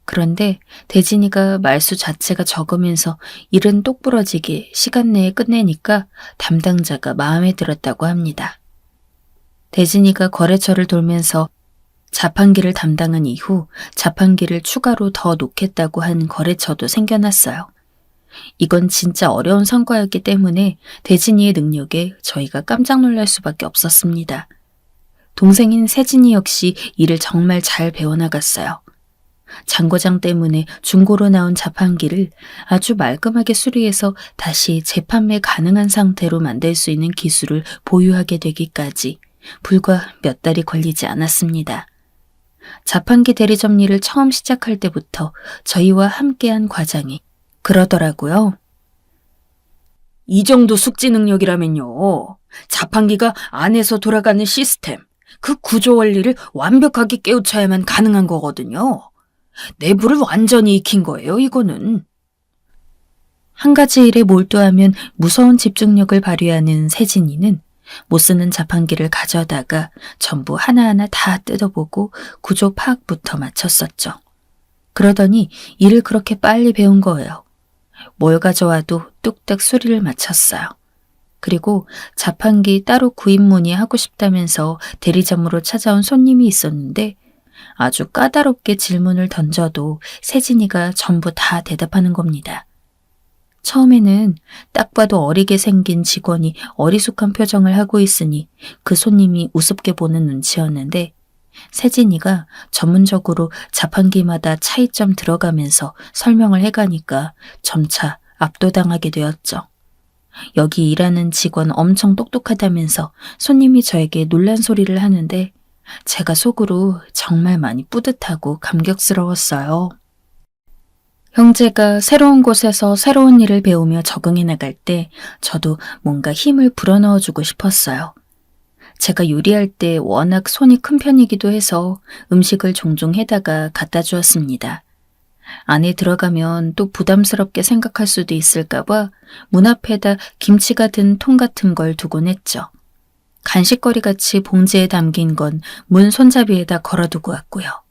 그런데 대진이가 말수 자체가 적으면서 일은 똑부러지게 시간 내에 끝내니까 담당자가 마음에 들었다고 합니다. 대진이가 거래처를 돌면서 자판기를 담당한 이후 자판기를 추가로 더 놓겠다고 한 거래처도 생겨났어요. 이건 진짜 어려운 성과였기 때문에 대진이의 능력에 저희가 깜짝 놀랄 수밖에 없었습니다. 동생인 세진이 역시 일을 정말 잘 배워나갔어요. 장고장 때문에 중고로 나온 자판기를 아주 말끔하게 수리해서 다시 재판매 가능한 상태로 만들 수 있는 기술을 보유하게 되기까지 불과 몇 달이 걸리지 않았습니다. 자판기 대리점 일을 처음 시작할 때부터 저희와 함께한 과장이 그러더라고요. 이 정도 숙지 능력이라면요. 자판기가 안에서 돌아가는 시스템, 그 구조 원리를 완벽하게 깨우쳐야만 가능한 거거든요. 내부를 완전히 익힌 거예요, 이거는. 한 가지 일에 몰두하면 무서운 집중력을 발휘하는 세진이는 못 쓰는 자판기를 가져다가 전부 하나하나 다 뜯어보고 구조 파악부터 마쳤었죠. 그러더니 일을 그렇게 빨리 배운 거예요. 뭘 가져와도 뚝딱 수리를 마쳤어요. 그리고 자판기 따로 구입 문의하고 싶다면서 대리점으로 찾아온 손님이 있었는데 아주 까다롭게 질문을 던져도 세진이가 전부 다 대답하는 겁니다. 처음에는 딱 봐도 어리게 생긴 직원이 어리숙한 표정을 하고 있으니 그 손님이 우습게 보는 눈치였는데 세진이가 전문적으로 자판기마다 차이점 들어가면서 설명을 해가니까 점차 압도당하게 되었죠. 여기 일하는 직원 엄청 똑똑하다면서 손님이 저에게 놀란 소리를 하는데 제가 속으로 정말 많이 뿌듯하고 감격스러웠어요. 형제가 새로운 곳에서 새로운 일을 배우며 적응해 나갈 때 저도 뭔가 힘을 불어넣어주고 싶었어요. 제가 요리할 때 워낙 손이 큰 편이기도 해서 음식을 종종 해다가 갖다 주었습니다. 안에 들어가면 또 부담스럽게 생각할 수도 있을까봐 문 앞에다 김치가 든 통 같은 걸 두곤 했죠. 간식거리같이 봉지에 담긴 건 문 손잡이에다 걸어두고 왔고요.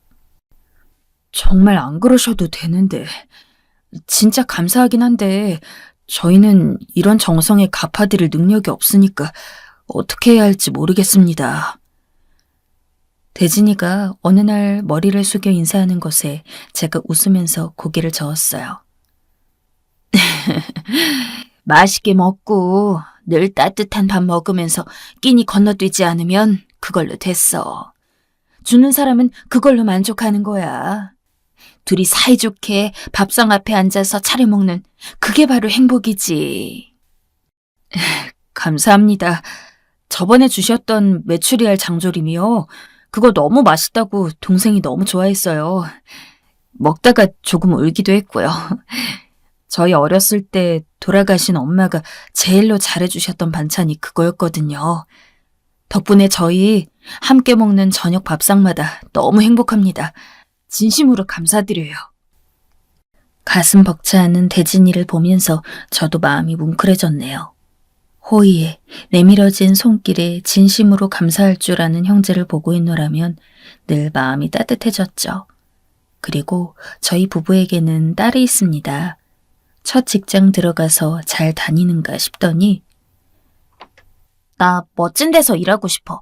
정말 안 그러셔도 되는데, 진짜 감사하긴 한데 저희는 이런 정성에 갚아드릴 능력이 없으니까 어떻게 해야 할지 모르겠습니다. 대진이가 어느 날 머리를 숙여 인사하는 것에 제가 웃으면서 고개를 저었어요. 맛있게 먹고 늘 따뜻한 밥 먹으면서 끼니 건너뛰지 않으면 그걸로 됐어. 주는 사람은 그걸로 만족하는 거야. 둘이 사이좋게 밥상 앞에 앉아서 차려 먹는 그게 바로 행복이지. 감사합니다. 저번에 주셨던 메추리알 장조림이요. 그거 너무 맛있다고 동생이 너무 좋아했어요. 먹다가 조금 울기도 했고요. 저희 어렸을 때 돌아가신 엄마가 제일로 잘해주셨던 반찬이 그거였거든요. 덕분에 저희 함께 먹는 저녁 밥상마다 너무 행복합니다. 진심으로 감사드려요. 가슴 벅차는 대진이를 보면서 저도 마음이 뭉클해졌네요. 호의에 내밀어진 손길에 진심으로 감사할 줄 아는 형제를 보고 있노라면 늘 마음이 따뜻해졌죠. 그리고 저희 부부에게는 딸이 있습니다. 첫 직장 들어가서 잘 다니는가 싶더니 나 멋진 데서 일하고 싶어.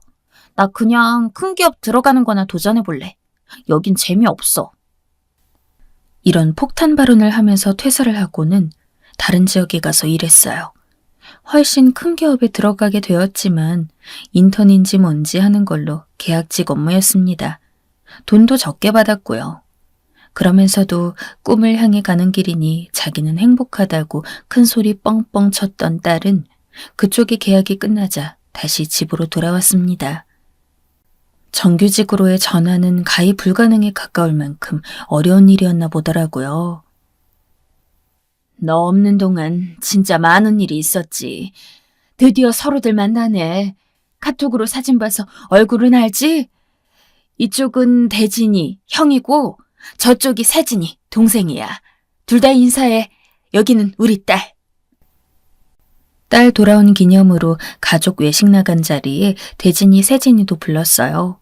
나 그냥 큰 기업 들어가는 거나 도전해볼래. 여긴 재미없어. 이런 폭탄 발언을 하면서 퇴사를 하고는 다른 지역에 가서 일했어요. 훨씬 큰 기업에 들어가게 되었지만 인턴인지 뭔지 하는 걸로 계약직 업무였습니다. 돈도 적게 받았고요. 그러면서도 꿈을 향해 가는 길이니 자기는 행복하다고 큰 소리 뻥뻥 쳤던 딸은 그쪽의 계약이 끝나자 다시 집으로 돌아왔습니다. 정규직으로의 전환은 가히 불가능에 가까울 만큼 어려운 일이었나 보더라고요. 너 없는 동안 진짜 많은 일이 있었지. 드디어 서로들 만나네. 카톡으로 사진 봐서 얼굴은 알지? 이쪽은 대진이, 형이고 저쪽이 세진이, 동생이야. 둘 다 인사해. 여기는 우리 딸. 딸 돌아온 기념으로 가족 외식 나간 자리에 대진이, 세진이도 불렀어요.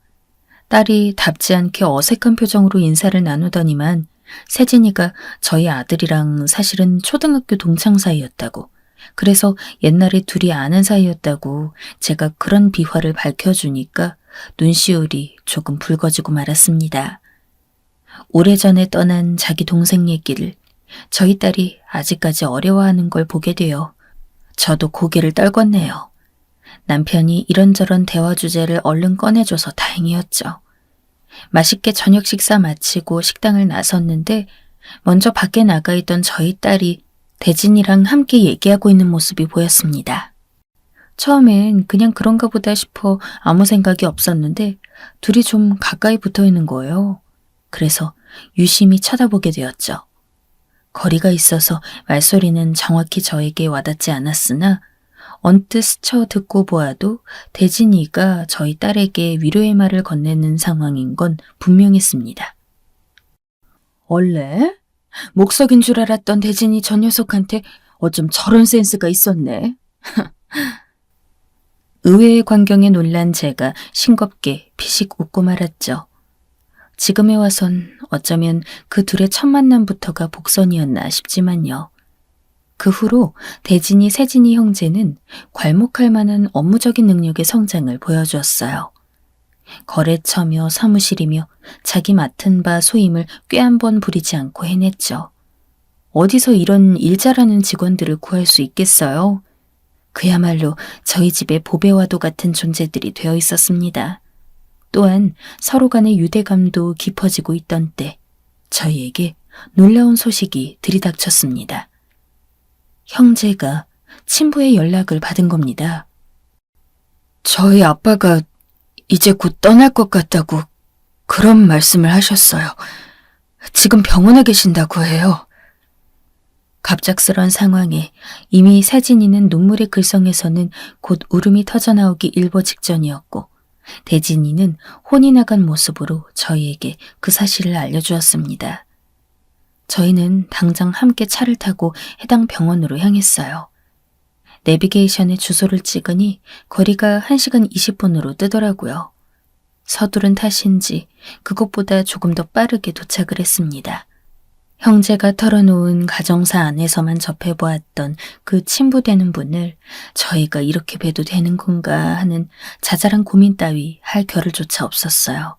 딸이 답지 않게 어색한 표정으로 인사를 나누더니만 세진이가 저희 아들이랑 사실은 초등학교 동창 사이였다고, 그래서 옛날에 둘이 아는 사이였다고 제가 그런 비화를 밝혀주니까 눈시울이 조금 붉어지고 말았습니다. 오래전에 떠난 자기 동생 얘기를 저희 딸이 아직까지 어려워하는 걸 보게 되어 저도 고개를 떨궜네요. 남편이 이런저런 대화 주제를 얼른 꺼내줘서 다행이었죠. 맛있게 저녁 식사 마치고 식당을 나섰는데 먼저 밖에 나가 있던 저희 딸이 대진이랑 함께 얘기하고 있는 모습이 보였습니다. 처음엔 그냥 그런가 보다 싶어 아무 생각이 없었는데 둘이 좀 가까이 붙어 있는 거예요. 그래서 유심히 쳐다보게 되었죠. 거리가 있어서 말소리는 정확히 저에게 와닿지 않았으나 언뜻 스쳐 듣고 보아도 대진이가 저희 딸에게 위로의 말을 건네는 상황인 건 분명했습니다. 원래? 목석인 줄 알았던 대진이 저 녀석한테 어쩜 저런 센스가 있었네. 의외의 광경에 놀란 제가 싱겁게 피식 웃고 말았죠. 지금에 와선 어쩌면 그 둘의 첫 만남부터가 복선이었나 싶지만요. 그 후로 대진이, 세진이 형제는 괄목할 만한 업무적인 능력의 성장을 보여주었어요. 거래처며 사무실이며 자기 맡은 바 소임을 꽤 한 번 부리지 않고 해냈죠. 어디서 이런 일 잘하는 직원들을 구할 수 있겠어요? 그야말로 저희 집의 보배와도 같은 존재들이 되어 있었습니다. 또한 서로 간의 유대감도 깊어지고 있던 때 저희에게 놀라운 소식이 들이닥쳤습니다. 형제가 친부의 연락을 받은 겁니다. 저희 아빠가 이제 곧 떠날 것 같다고 그런 말씀을 하셨어요. 지금 병원에 계신다고 해요. 갑작스런 상황에 이미 세진이는 눈물의 글썽에서는 곧 울음이 터져나오기 일보 직전이었고 대진이는 혼이 나간 모습으로 저희에게 그 사실을 알려주었습니다. 저희는 당장 함께 차를 타고 해당 병원으로 향했어요. 내비게이션에 주소를 찍으니 거리가 1시간 20분으로 뜨더라고요. 서두른 탓인지 그것보다 조금 더 빠르게 도착을 했습니다. 형제가 털어놓은 가정사 안에서만 접해보았던 그 친부되는 분을 저희가 이렇게 봬도 되는 건가 하는 자잘한 고민 따위 할 겨를조차 없었어요.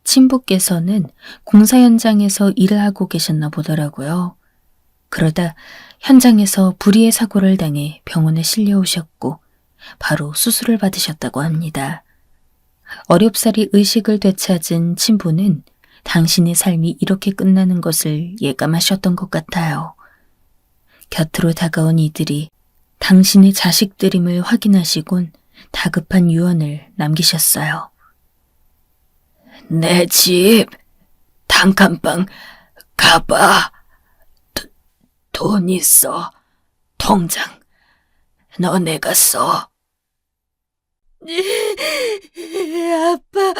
친부께서는 공사 현장에서 일을 하고 계셨나 보더라고요. 그러다 현장에서 불의의 사고를 당해 병원에 실려오셨고 바로 수술을 받으셨다고 합니다. 어렵사리 의식을 되찾은 친부는 당신의 삶이 이렇게 끝나는 것을 예감하셨던 것 같아요. 곁으로 다가온 이들이 당신의 자식들임을 확인하시곤 다급한 유언을 남기셨어요. 내 집, 단칸방 가봐. 돈 있어. 통장. 너네가 써. 아빠,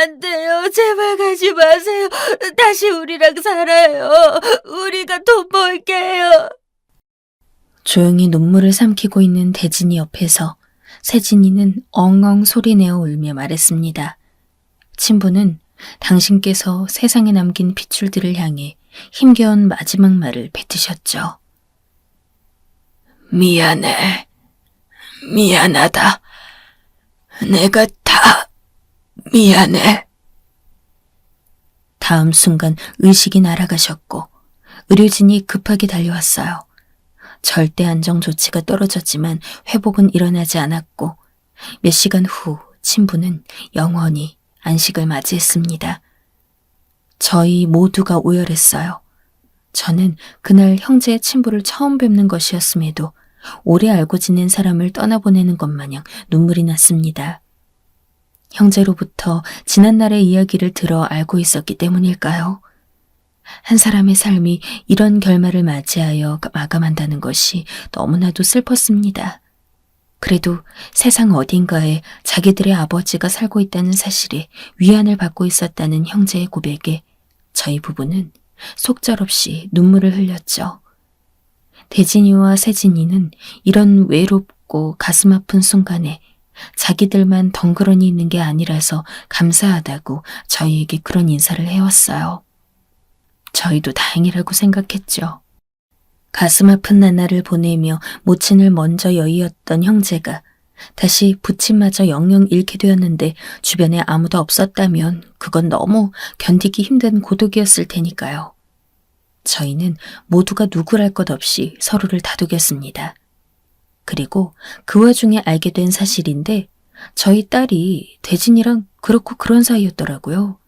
안 돼요. 제발 가지 마세요. 다시 우리랑 살아요. 우리가 돈 벌게요. 조용히 눈물을 삼키고 있는 대진이 옆에서 세진이는 엉엉 소리내어 울며 말했습니다. 친부는 당신께서 세상에 남긴 핏줄들을 향해 힘겨운 마지막 말을 뱉으셨죠. 미안해. 미안하다. 내가 다 미안해. 다음 순간 의식이 날아가셨고 의료진이 급하게 달려왔어요. 절대 안정 조치가 떨어졌지만 회복은 일어나지 않았고 몇 시간 후 친부는 영원히 안식을 맞이했습니다. 저희 모두가 오열했어요. 저는 그날 형제의 친부를 처음 뵙는 것이었음에도 오래 알고 지낸 사람을 떠나보내는 것 마냥 눈물이 났습니다. 형제로부터 지난날의 이야기를 들어 알고 있었기 때문일까요? 한 사람의 삶이 이런 결말을 맞이하여 마감한다는 것이 너무나도 슬펐습니다. 그래도 세상 어딘가에 자기들의 아버지가 살고 있다는 사실에 위안을 받고 있었다는 형제의 고백에 저희 부부는 속절없이 눈물을 흘렸죠. 대진이와 세진이는 이런 외롭고 가슴 아픈 순간에 자기들만 덩그러니 있는 게 아니라서 감사하다고 저희에게 그런 인사를 해왔어요. 저희도 다행이라고 생각했죠. 가슴 아픈 나날을 보내며 모친을 먼저 여의었던 형제가 다시 부친마저 영영 잃게 되었는데 주변에 아무도 없었다면 그건 너무 견디기 힘든 고독이었을 테니까요. 저희는 모두가 누구랄 것 없이 서로를 다독였습니다. 그리고 그 와중에 알게 된 사실인데 저희 딸이 대진이랑 그렇고 그런 사이였더라고요.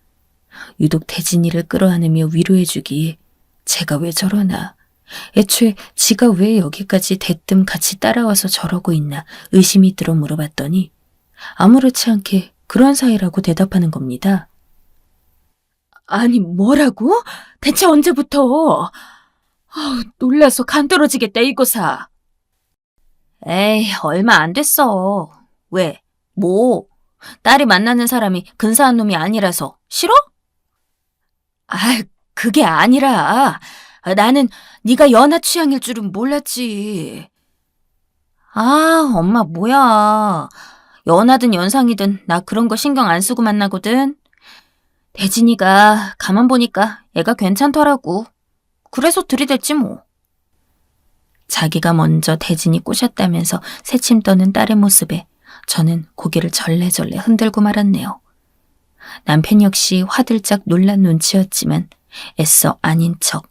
유독 대진이를 끌어안으며 위로해주기에 제가 왜 저러나, 애초에 지가 왜 여기까지 대뜸 같이 따라와서 저러고 있나 의심이 들어 물어봤더니 아무렇지 않게 그런 사이라고 대답하는 겁니다. 아니 뭐라고? 대체 언제부터? 놀라서 간 떨어지겠다 이거사. 에이 얼마 안 됐어. 왜? 뭐? 딸이 만나는 사람이 근사한 놈이 아니라서 싫어? 그게 아니라 나는 네가 연하 취향일 줄은 몰랐지. 엄마 뭐야. 연하든 연상이든 나 그런 거 신경 안 쓰고 만나거든. 대진이가 가만 보니까 애가 괜찮더라고. 그래서 들이댔지 뭐. 자기가 먼저 대진이 꼬셨다면서 새침 떠는 딸의 모습에 저는 고개를 절레절레 흔들고 말았네요. 남편 역시 화들짝 놀란 눈치였지만 애써 아닌 척,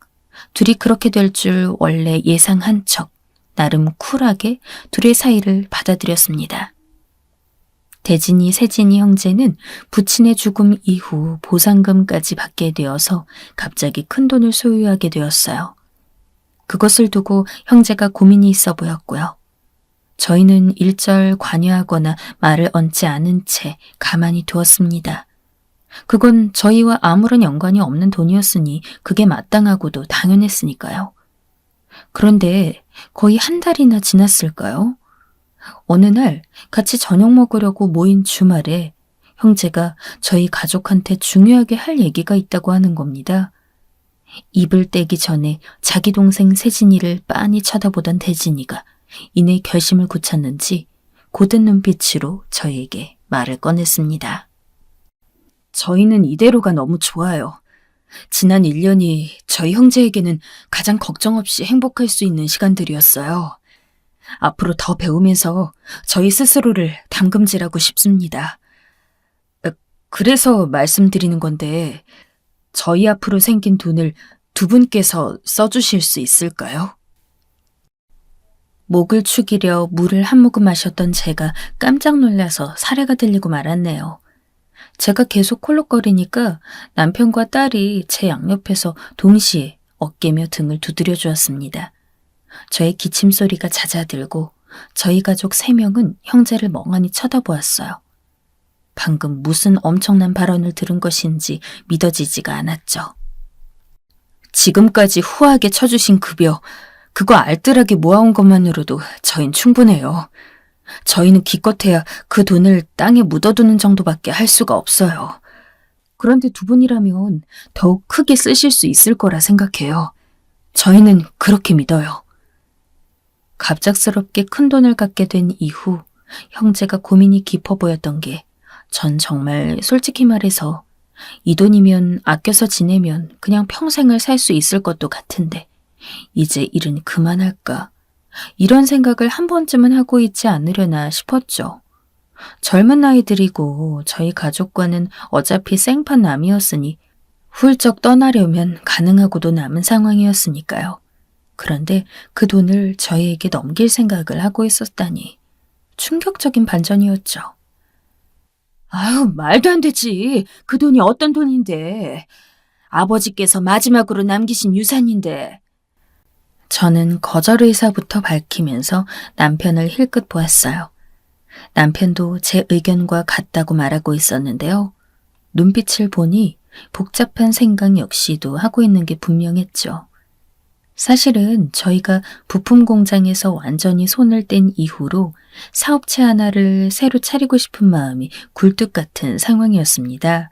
둘이 그렇게 될 줄 원래 예상한 척 나름 쿨하게 둘의 사이를 받아들였습니다. 대진이, 세진이 형제는 부친의 죽음 이후 보상금까지 받게 되어서 갑자기 큰돈을 소유하게 되었어요. 그것을 두고 형제가 고민이 있어 보였고요. 저희는 일절 관여하거나 말을 얹지 않은 채 가만히 두었습니다. 그건 저희와 아무런 연관이 없는 돈이었으니 그게 마땅하고도 당연했으니까요. 그런데 거의 한 달이나 지났을까요? 어느 날 같이 저녁 먹으려고 모인 주말에 형제가 저희 가족한테 중요하게 할 얘기가 있다고 하는 겁니다. 입을 떼기 전에 자기 동생 세진이를 빤히 쳐다보던 대진이가 이내 결심을 굳혔는지 고든 눈빛으로 저희에게 말을 꺼냈습니다. 저희는 이대로가 너무 좋아요. 지난 1년이 저희 형제에게는 가장 걱정 없이 행복할 수 있는 시간들이었어요. 앞으로 더 배우면서 저희 스스로를 담금질하고 싶습니다. 그래서 말씀드리는 건데, 저희 앞으로 생긴 돈을 두 분께서 써주실 수 있을까요? 목을 축이려 물을 한 모금 마셨던 제가 깜짝 놀라서 사례가 들리고 말았네요. 제가 계속 콜록거리니까 남편과 딸이 제 양옆에서 동시에 어깨며 등을 두드려 주었습니다. 저의 기침 소리가 잦아들고 저희 가족 3명은 형제를 멍하니 쳐다보았어요. 방금 무슨 엄청난 발언을 들은 것인지 믿어지지가 않았죠. 지금까지 후하게 쳐주신 급여, 그거 알뜰하게 모아온 것만으로도 저흰 충분해요. 저희는 기껏해야 그 돈을 땅에 묻어두는 정도밖에 할 수가 없어요. 그런데 두 분이라면 더욱 크게 쓰실 수 있을 거라 생각해요. 저희는 그렇게 믿어요. 갑작스럽게 큰 돈을 갖게 된 이후 형제가 고민이 깊어 보였던 게 전 정말 솔직히 말해서 이 돈이면 아껴서 지내면 그냥 평생을 살 수 있을 것도 같은데 이제 일은 그만할까? 이런 생각을 한 번쯤은 하고 있지 않으려나 싶었죠. 젊은 나이들이고 저희 가족과는 어차피 생판 남이었으니 훌쩍 떠나려면 가능하고도 남은 상황이었으니까요. 그런데 그 돈을 저희에게 넘길 생각을 하고 있었다니 충격적인 반전이었죠. 아유, 말도 안 되지. 그 돈이 어떤 돈인데. 아버지께서 마지막으로 남기신 유산인데. 저는 거절 의사부터 밝히면서 남편을 힐끗 보았어요. 남편도 제 의견과 같다고 말하고 있었는데요. 눈빛을 보니 복잡한 생각 역시도 하고 있는 게 분명했죠. 사실은 저희가 부품 공장에서 완전히 손을 뗀 이후로 사업체 하나를 새로 차리고 싶은 마음이 굴뚝 같은 상황이었습니다.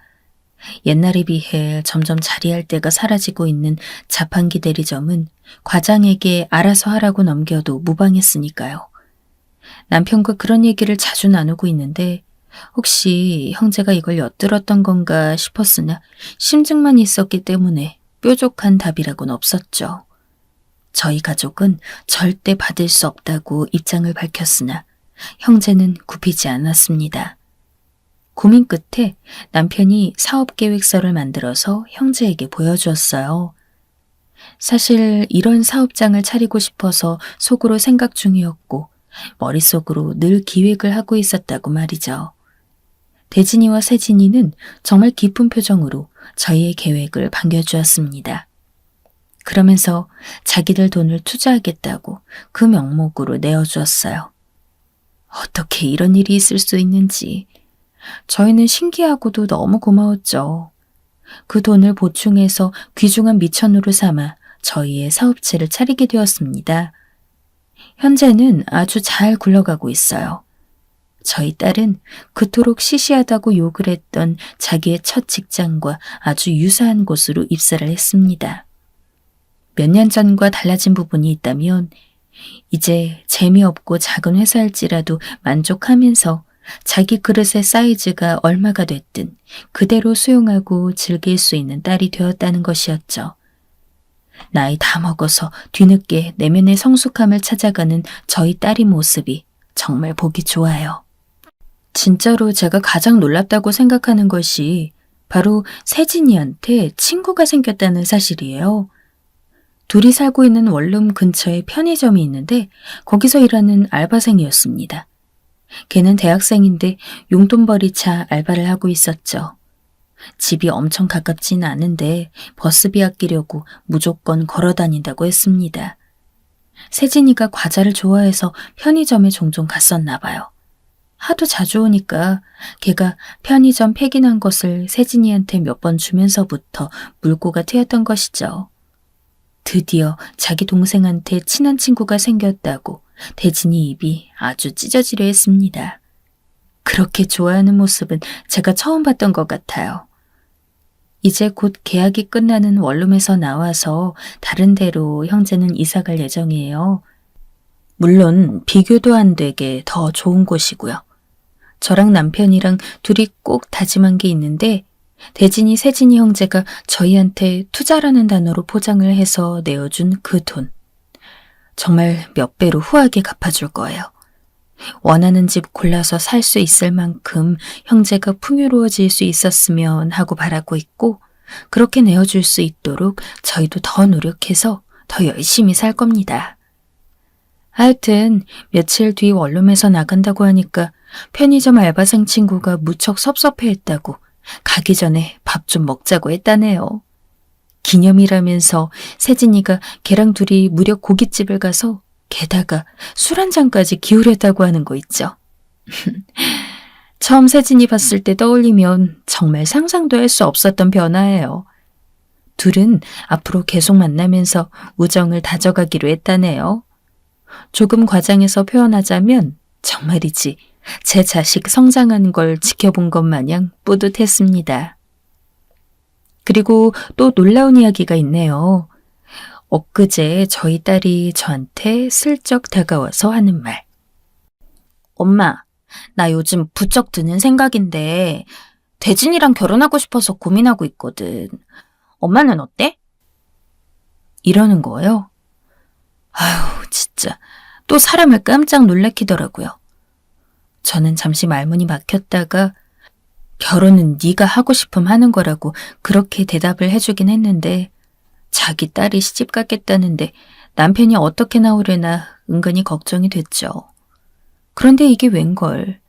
옛날에 비해 점점 자리할 때가 사라지고 있는 자판기 대리점은 과장에게 알아서 하라고 넘겨도 무방했으니까요. 남편과 그런 얘기를 자주 나누고 있는데 혹시 형제가 이걸 엿들었던 건가 싶었으나 심증만 있었기 때문에 뾰족한 답이라고는 없었죠. 저희 가족은 절대 받을 수 없다고 입장을 밝혔으나 형제는 굽히지 않았습니다. 고민 끝에 남편이 사업계획서를 만들어서 형제에게 보여주었어요. 사실 이런 사업장을 차리고 싶어서 속으로 생각 중이었고 머릿속으로 늘 기획을 하고 있었다고 말이죠. 대진이와 세진이는 정말 기쁜 표정으로 저희의 계획을 반겨주었습니다. 그러면서 자기들 돈을 투자하겠다고 그 명목으로 내어주었어요. 어떻게 이런 일이 있을 수 있는지 저희는 신기하고도 너무 고마웠죠. 그 돈을 보충해서 귀중한 미천으로 삼아 저희의 사업체를 차리게 되었습니다. 현재는 아주 잘 굴러가고 있어요. 저희 딸은 그토록 시시하다고 욕을 했던 자기의 첫 직장과 아주 유사한 곳으로 입사를 했습니다. 몇 년 전과 달라진 부분이 있다면 이제 재미없고 작은 회사일지라도 만족하면서 자기 그릇의 사이즈가 얼마가 됐든 그대로 수용하고 즐길 수 있는 딸이 되었다는 것이었죠. 나이 다 먹어서 뒤늦게 내면의 성숙함을 찾아가는 저희 딸의 모습이 정말 보기 좋아요. 진짜로 제가 가장 놀랍다고 생각하는 것이 바로 세진이한테 친구가 생겼다는 사실이에요. 둘이 살고 있는 원룸 근처에 편의점이 있는데 거기서 일하는 알바생이었습니다. 걔는 대학생인데 용돈벌이차 알바를 하고 있었죠. 집이 엄청 가깝진 않은데 버스비 아끼려고 무조건 걸어 다닌다고 했습니다. 세진이가 과자를 좋아해서 편의점에 종종 갔었나 봐요. 하도 자주 오니까 걔가 편의점 폐기난 것을 세진이한테 몇 번 주면서부터 물꼬가 트였던 것이죠. 드디어 자기 동생한테 친한 친구가 생겼다고 대진이 입이 아주 찢어지려 했습니다. 그렇게 좋아하는 모습은 제가 처음 봤던 것 같아요. 이제 곧 계약이 끝나는 원룸에서 나와서 다른 데로 형제는 이사 갈 예정이에요. 물론 비교도 안 되게 더 좋은 곳이고요. 저랑 남편이랑 둘이 꼭 다짐한 게 있는데 대진이, 세진이 형제가 저희한테 투자라는 단어로 포장을 해서 내어준 그 돈. 정말 몇 배로 후하게 갚아줄 거예요. 원하는 집 골라서 살 수 있을 만큼 형제가 풍요로워질 수 있었으면 하고 바라고 있고 그렇게 내어줄 수 있도록 저희도 더 노력해서 더 열심히 살 겁니다. 하여튼 며칠 뒤 원룸에서 나간다고 하니까 편의점 알바생 친구가 무척 섭섭해했다고 가기 전에 밥 좀 먹자고 했다네요. 기념이라면서 세진이가 걔랑 둘이 무려 고깃집을 가서 게다가 술 한 잔까지 기울였다고 하는 거 있죠. 처음 세진이 봤을 때 떠올리면 정말 상상도 할 수 없었던 변화예요. 둘은 앞으로 계속 만나면서 우정을 다져가기로 했다네요. 조금 과장해서 표현하자면 정말이지 제 자식 성장하는 걸 지켜본 것 마냥 뿌듯했습니다. 그리고 또 놀라운 이야기가 있네요. 엊그제 저희 딸이 저한테 슬쩍 다가와서 하는 말. 엄마, 나 요즘 부쩍 드는 생각인데 대진이랑 결혼하고 싶어서 고민하고 있거든. 엄마는 어때? 이러는 거예요. 아휴, 진짜 또 사람을 깜짝 놀래키더라고요. 저는 잠시 말문이 막혔다가 결혼은 네가 하고 싶으면 하는 거라고 그렇게 대답을 해주긴 했는데 자기 딸이 시집 갔겠다는데 남편이 어떻게 나오려나 은근히 걱정이 됐죠. 그런데 이게 웬걸.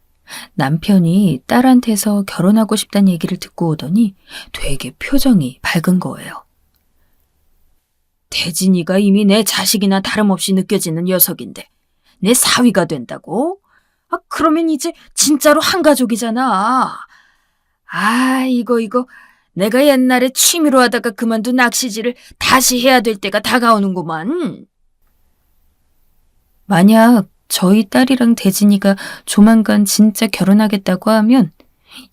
남편이 딸한테서 결혼하고 싶다는 얘기를 듣고 오더니 되게 표정이 밝은 거예요. 대진이가 이미 내 자식이나 다름없이 느껴지는 녀석인데 내 사위가 된다고? 아, 그러면 이제 진짜로 한 가족이잖아. 아, 이거 내가 옛날에 취미로 하다가 그만둔 낚시질을 다시 해야 될 때가 다가오는구만. 만약 저희 딸이랑 대진이가 조만간 진짜 결혼하겠다고 하면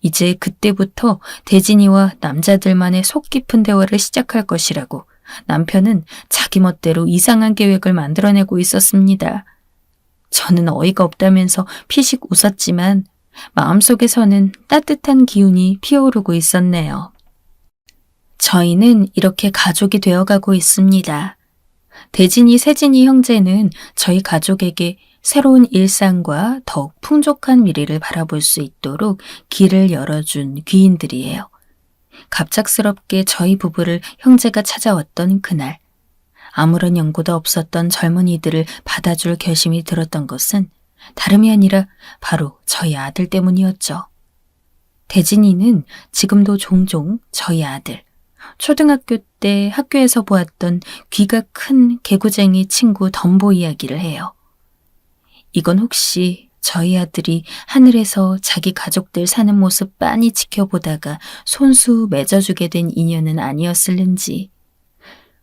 이제 그때부터 대진이와 남자들만의 속 깊은 대화를 시작할 것이라고 남편은 자기 멋대로 이상한 계획을 만들어내고 있었습니다. 저는 어이가 없다면서 피식 웃었지만 마음속에서는 따뜻한 기운이 피어오르고 있었네요. 저희는 이렇게 가족이 되어가고 있습니다. 대진이, 세진이 형제는 저희 가족에게 새로운 일상과 더욱 풍족한 미래를 바라볼 수 있도록 길을 열어준 귀인들이에요. 갑작스럽게 저희 부부를 형제가 찾아왔던 그날, 아무런 연고도 없었던 젊은이들을 받아줄 결심이 들었던 것은 다름이 아니라 바로 저희 아들 때문이었죠. 대진이는 지금도 종종 저희 아들, 초등학교 때 학교에서 보았던 귀가 큰 개구쟁이 친구 덤보 이야기를 해요. 이건 혹시 저희 아들이 하늘에서 자기 가족들 사는 모습 빤히 지켜보다가 손수 맺어주게 된 인연은 아니었을는지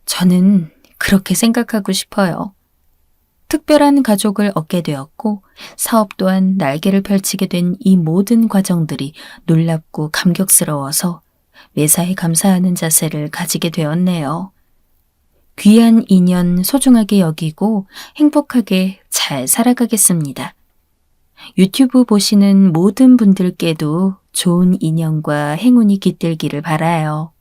저는 그렇게 생각하고 싶어요. 특별한 가족을 얻게 되었고 사업 또한 날개를 펼치게 된 이 모든 과정들이 놀랍고 감격스러워서 매사에 감사하는 자세를 가지게 되었네요. 귀한 인연 소중하게 여기고 행복하게 잘 살아가겠습니다. 유튜브 보시는 모든 분들께도 좋은 인연과 행운이 깃들기를 바라요.